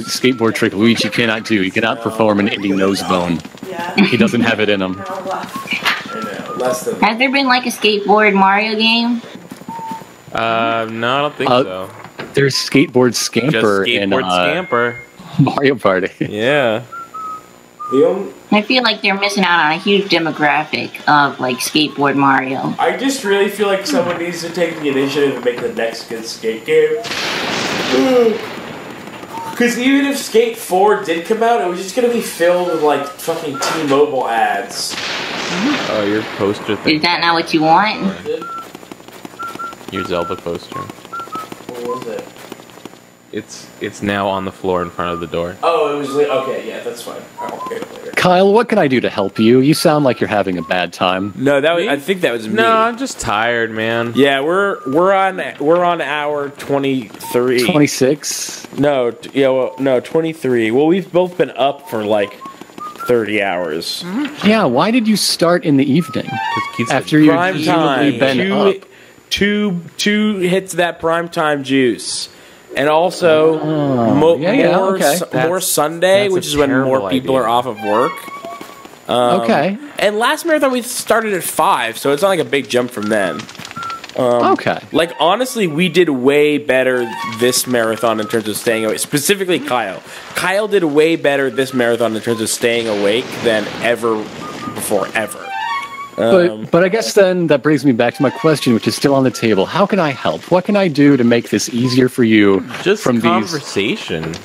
skateboard trick Luigi cannot do. He cannot perform an ending nose bone. He doesn't have it in him. Has there been a skateboard Mario game? No, I don't think so. There's Skateboard Scamper in Scamper. Mario Party. Yeah. I feel like they're missing out on a huge demographic of skateboard Mario. I just really feel like someone needs to take the initiative and make the next good skate game. Because even if Skate 4 did come out, it was just going to be filled with fucking T-Mobile ads. Oh, your poster thing. Is that not what you want? Your Zelda poster. What was it? It's now on the floor in front of the door. Oh, it was okay. Yeah, that's fine. I'll get it later. Kyle, what can I do to help you? You sound like you're having a bad time. No, I think that was me. No, I'm just tired, man. Yeah, we're on hour 23. 26. No, 23. Well, we've both been up for like 30 hours. Yeah, why did you start in the evening? After you've prime time. been up? Two hits of that prime time juice. And also more Sunday, which is when more people are off of work. Okay. And last marathon we started at 5, so it's not like a big jump from then. Okay. Like, honestly, we did way better this marathon in terms of staying awake. Specifically, Kyle. Kyle did way better this marathon in terms of staying awake than ever before, ever. But I guess then that brings me back to my question, which is still on the table. How can I help? What can I do to make this easier for you? Just from conversation.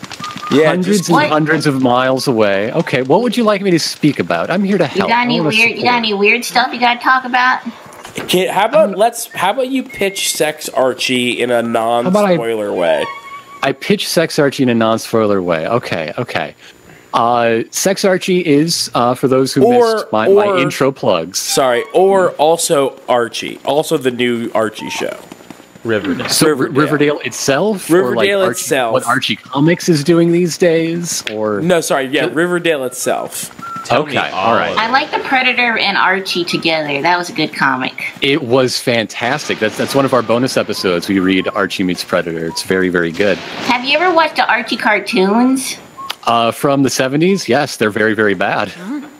Hundreds and hundreds of miles away. Okay, what would you like me to speak about? I'm here to help. You got any weird stuff you got to talk about? How about you pitch Sex Archie in a non-spoiler way? I pitch Sex Archie in a non-spoiler way. Okay. Sex Archie is, for those who missed my intro plugs. Sorry, or also Archie. Also the new Archie show. Riverdale. So Riverdale itself? Riverdale or itself. What Archie Comics is doing these days? Or no, sorry, Riverdale itself. Okay, all right. I like the Predator and Archie together. That was a good comic. It was fantastic. That's one of our bonus episodes. We read Archie Meets Predator. It's very, very good. Have you ever watched the Archie cartoons? From the 70s? Yes, they're very, very bad.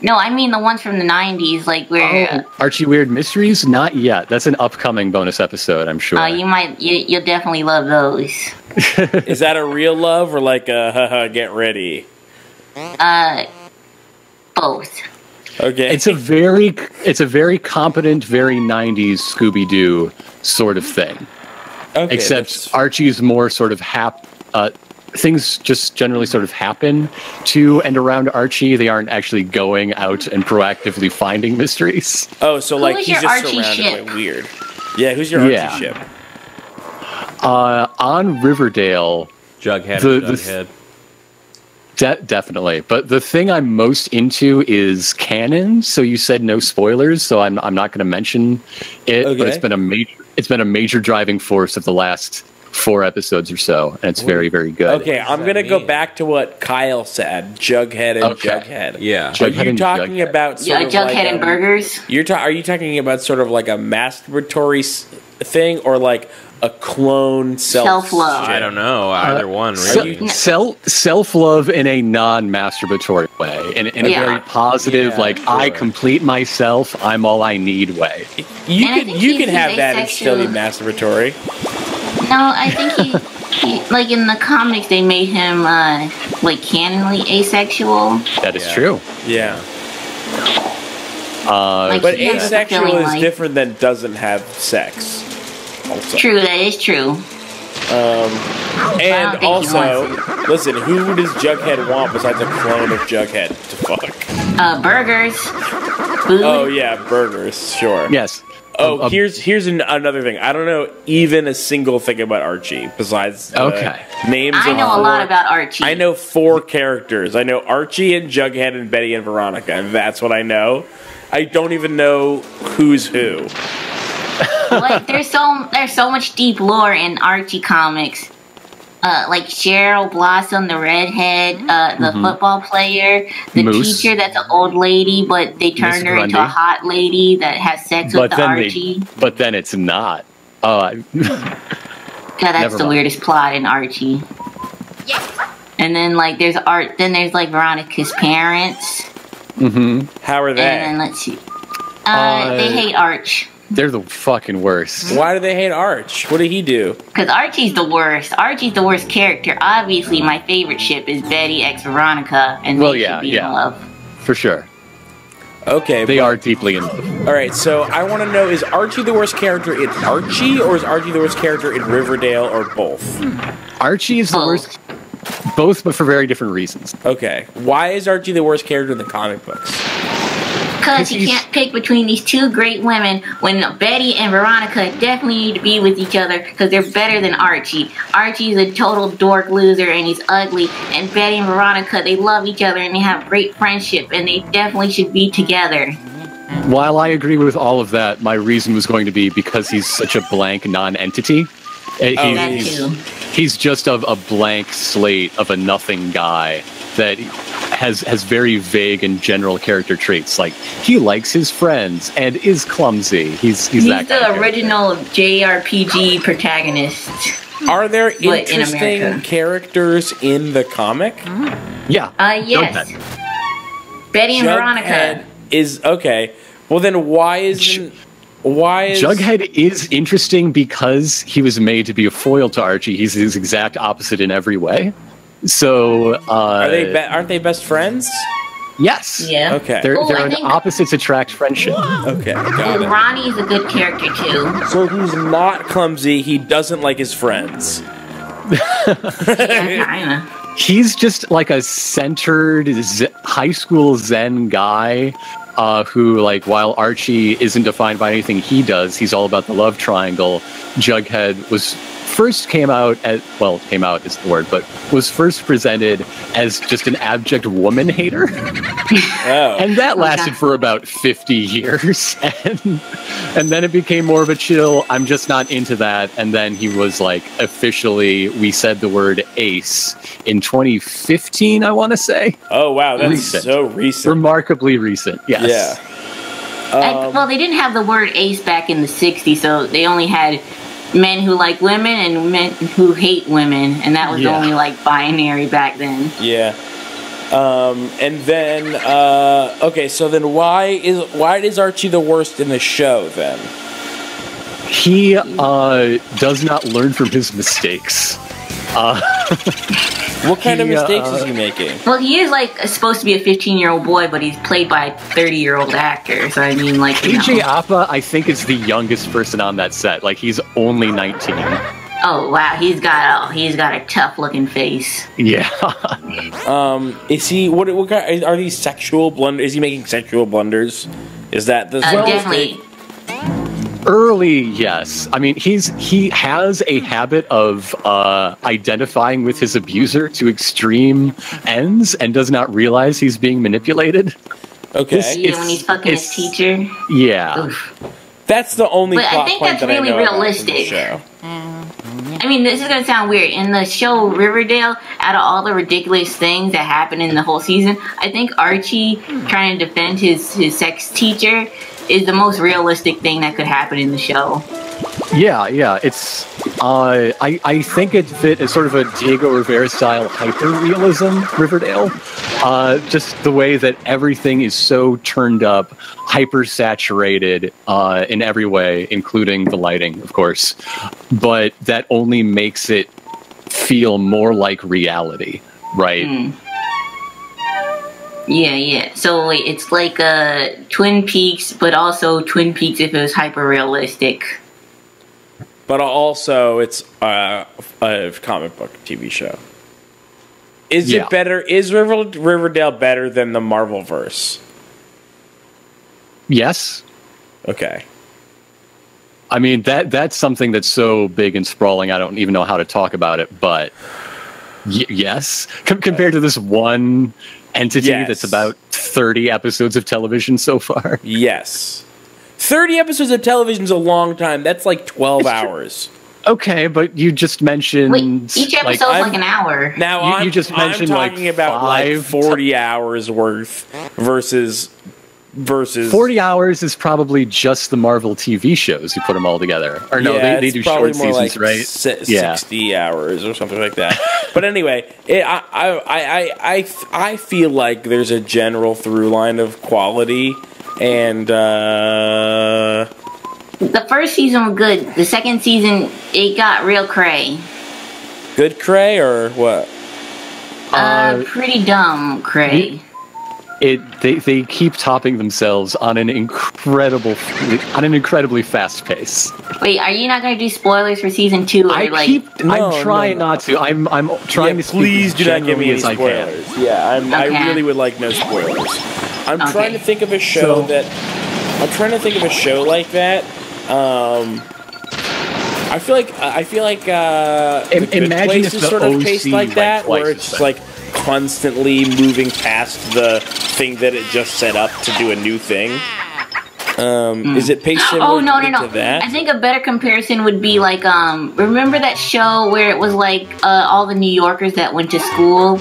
No, I mean the ones from the 90s, like where... Archie Weird Mysteries? Not yet. That's an upcoming bonus episode, I'm sure. You'll definitely love those. Is that a real love or like a haha, get ready? Both. Okay. It's a very competent, very 90s Scooby-Doo sort of thing. Okay. Except Archie's more sort of things just generally sort of happen to and around Archie. They aren't actually going out and proactively finding mysteries. Oh, so like he's just Archie surrounded ship? by weird. Yeah, who's your Archie ship? On Riverdale, Jughead. Definitely, but the thing I'm most into is canon. So you said no spoilers, so I'm not going to mention it. Okay. But it's been a major driving force of the last 4 episodes or so, and it's very, very good. Okay, I'm going to go back to what Kyle said. Jughead and Jughead. Yeah. Are you talking about Jughead and burgers? Are you talking about sort of like a masturbatory thing or like a clone self-love? I don't know. Either one, really. Self-love in a non-masturbatory way. In a very positive, I complete myself, I'm all I need way. You can have that and still be masturbatory. No, I think he like in the comics they made him like canonly asexual. That is true. Yeah. But asexual is different than doesn't have sex. Also. True, that is true. And also, listen, who does Jughead want besides a clone of Jughead to fuck? Burgers. Food. Oh yeah, burgers. Sure. Yes. Oh, here's another thing. I don't know even a single thing about Archie besides names. I know a lot about Archie. I know 4 characters. I know Archie and Jughead and Betty and Veronica, and that's what I know. I don't even know who's who. Like there's so much deep lore in Archie comics. Like Cheryl Blossom, the redhead, the football player, the Moose. teacher that's an old lady, but they turned her into a hot lady that has sex with Archie. But then it's not. God, that's the weirdest plot in Archie. And then like there's like Veronica's parents. How are they? And then let's see. They hate Arch. They're the fucking worst. Why do they hate Arch? What did he do? Because Archie's the worst. Archie's the worst character. Obviously, my favorite ship is Betty x Veronica, and they should be in love. For sure. Okay. They are deeply in love. Alright, so I want to know, is Archie the worst character in Archie, or is Archie the worst character in Riverdale, or both? Archie is the worst. Both, but for very different reasons. Okay. Why is Archie the worst character in the comic books? Because he can't pick between these two great women when Betty and Veronica definitely need to be with each other because they're better than Archie. Archie's a total dork loser and he's ugly. And Betty and Veronica, they love each other and they have great friendship and they definitely should be together. While I agree with all of that, my reason was going to be because he's such a blank non-entity. He's just a blank slate of a nothing guy that has very vague and general character traits. Like, he likes his friends and is clumsy. He's that the original JRPG protagonist. Are there interesting characters in the comic? Yeah. Yes. Betty and Veronica. Is okay. Well, then why is Jughead is interesting because he was made to be a foil to Archie. He's his exact opposite in every way. So aren't they best friends? Yes. Yeah. Okay. They're opposites attract friendship. Okay. Got it. Ronnie's a good character too. So he's not clumsy. He doesn't like his friends. Yeah, kinda. He's just like a centered high school Zen guy who, like, while Archie isn't defined by anything he does, he's all about the love triangle. Jughead came out is the word, but was first presented as just an abject woman hater. And that lasted for about 50 years. And then it became more of a chill, I'm just not into that. And then he was like, officially, we said the word ace in 2015, I want to say. Oh, wow. That's so recent. Remarkably recent, yes. Yeah. Well, they didn't have the word ace back in the 60s, so they only had men who like women and men who hate women, and that was only like binary back then. Yeah. And then okay, so then why is Archie the worst in the show then? He does not learn from his mistakes. What kind of mistakes is he making? Well, he is like supposed to be a 15-year-old boy, but he's played by a 30-year-old actor. So I mean, like, AJ Appa, I think, is the youngest person on that set. Like, he's only 19. Oh wow, he's got a tough-looking face. Yeah. Is he? What kind, are these sexual blunders? Is he making sexual blunders? Is that the definitely? Early, yes. I mean, he has a habit of identifying with his abuser to extreme ends and does not realize he's being manipulated. Okay. When he's fucking his teacher. Yeah. Oof. That's the only but plot I think point that's that really I know realistic. Show. I mean, this is going to sound weird. In the show Riverdale, out of all the ridiculous things that happen in the whole season, I think Archie trying to defend his sex teacher is the most realistic thing that could happen in the show. Yeah. It's I think it fit as sort of a Diego Rivera style hyper-realism, Riverdale. Just the way that everything is so turned up, hyper-saturated in every way, including the lighting, of course. But that only makes it feel more like reality, right? Mm. Yeah. So it's like Twin Peaks, but also Twin Peaks if it was hyper-realistic. But also, it's a comic book TV show. Is it better? Is Riverdale better than the Marvelverse? Yes. Okay. I mean, that's something that's so big and sprawling, I don't even know how to talk about it, but yes. Compared to this one entity that's about 30 episodes of television so far. Yes. 30 episodes of television is a long time. That's like 12 hours. Okay, but you just mentioned... Wait, each episode's like an hour. Now, you just mentioned I'm talking about like 40 hours worth versus... 40 hours is probably just the Marvel TV shows. You put them all together. Or no, they do short seasons, like right? 60 hours or something like that. But anyway, I feel like there's a general through line of quality. And the first season was good. The second season, it got real cray. Good cray or what? Pretty dumb cray. they keep topping themselves on an incredibly fast pace. Wait, are you not going to do spoilers for season 2? I'm trying not to. I'm trying to. Please do not give me any spoilers. Yeah, I really would like no spoilers. I'm trying to think of a show like that. I feel like The Good Place is sort of paced like that, where it's just like constantly moving past the thing that it just set up to do a new thing. Is it paced similar to that? I think a better comparison would be like, remember that show where it was like all the New Yorkers that went to school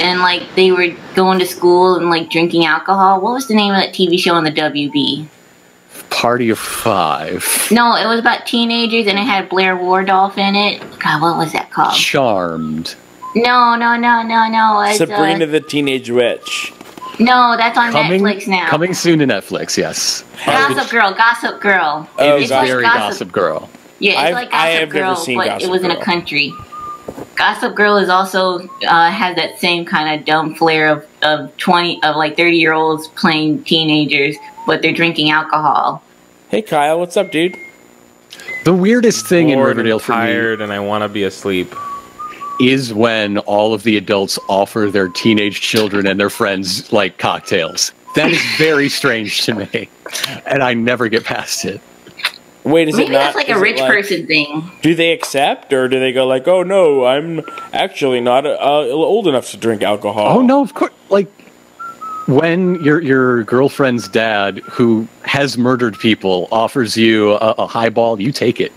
and like they were going to school and like drinking alcohol? What was the name of that TV show on the WB? Party of Five. No, it was about teenagers and it had Blair Wardolph in it. God, what was that called? Charmed. No. It's, Sabrina the Teenage Witch. No, that's on Netflix now. Coming soon to Netflix, yes. Gossip Girl. Oh, it's very Gossip Girl. Yeah, it's like Gossip Girl, but it was in a country. Gossip Girl is also has that same kind of dumb flair of 30-year-olds playing teenagers, but they're drinking alcohol. Hey Kyle, what's up, dude? The weirdest thing in Riverdale for me, tired and I want to be asleep, is when all of the adults offer their teenage children and their friends like cocktails. That is very strange to me, and I never get past it. Wait, is Maybe it not? That's like a rich person thing. Do they accept, or do they go like, "Oh no, I'm actually not old enough to drink alcohol"? Oh no, of course. Like when your girlfriend's dad, who has murdered people, offers you a highball, you take it.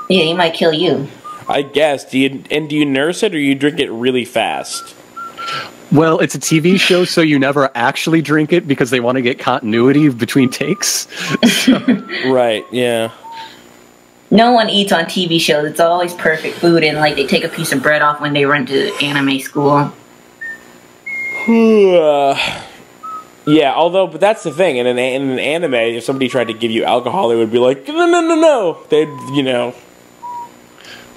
Yeah, he might kill you. I guess. Do you nurse it, or you drink it really fast? Well, it's a TV show, so you never actually drink it because they want to get continuity between takes. Right, yeah. No one eats on TV shows. It's always perfect food, and like they take a piece of bread off when they run to anime school. Yeah, but that's the thing. In an anime, if somebody tried to give you alcohol, they would be like, no. They'd,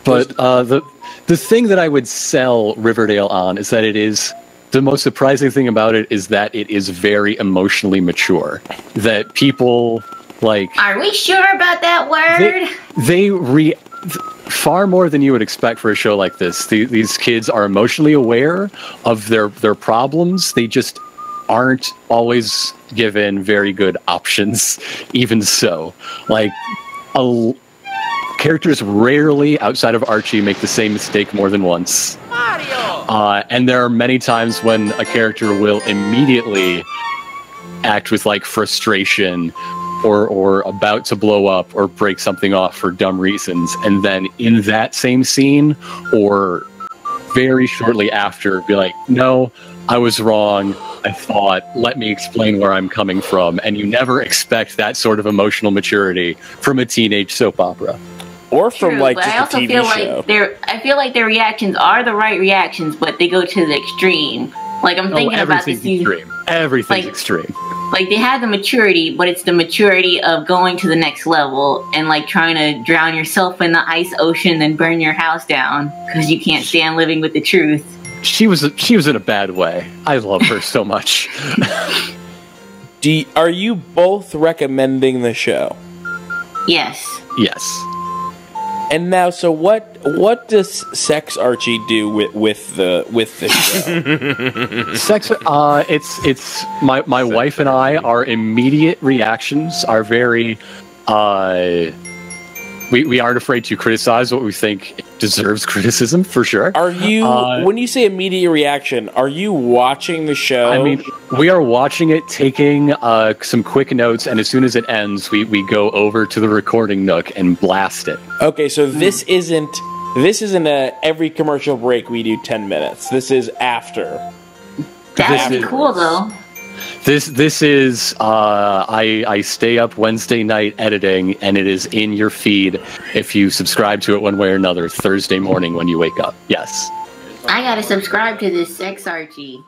But the thing that I would sell Riverdale on is that it is... The most surprising thing about it is that it is very emotionally mature. That people, like... Are we sure about that word? They far more than you would expect for a show like this. These kids are emotionally aware of their problems. They just aren't always given very good options, even so. Like, characters rarely, outside of Archie, make the same mistake more than once. And there are many times when a character will immediately act with like frustration or about to blow up or break something off for dumb reasons, and then in that same scene or very shortly after be like, no, I was wrong, I thought, let me explain where I'm coming from. And you never expect that sort of emotional maturity from a teenage soap opera. Or from like just a TV show. I feel like their reactions are the right reactions, but they go to the extreme. Like I'm thinking about this season. Everything's extreme. Like they have the maturity, but it's the maturity of going to the next level and like trying to drown yourself in the ice ocean and burn your house down because you can't stand living with the truth. She was in a bad way. I love her so much. Are you both recommending the show? Yes. Yes. And now, so what does Sex Archie do with the show? Sex, it's my wife and I. Our immediate reactions are very, we aren't afraid to criticize what we think deserves criticism, for sure. Are you, when you say immediate reaction, are you watching the show? I mean, we are watching it, taking some quick notes, and as soon as it ends, we go over to the recording nook and blast it. Okay, so this isn't every commercial break we do 10 minutes. This is after. That would be cool, though. This is I stay up Wednesday night editing, and it is in your feed if you subscribe to it one way or another Thursday morning when you wake up. Yes. I gotta subscribe to this Sex Archie.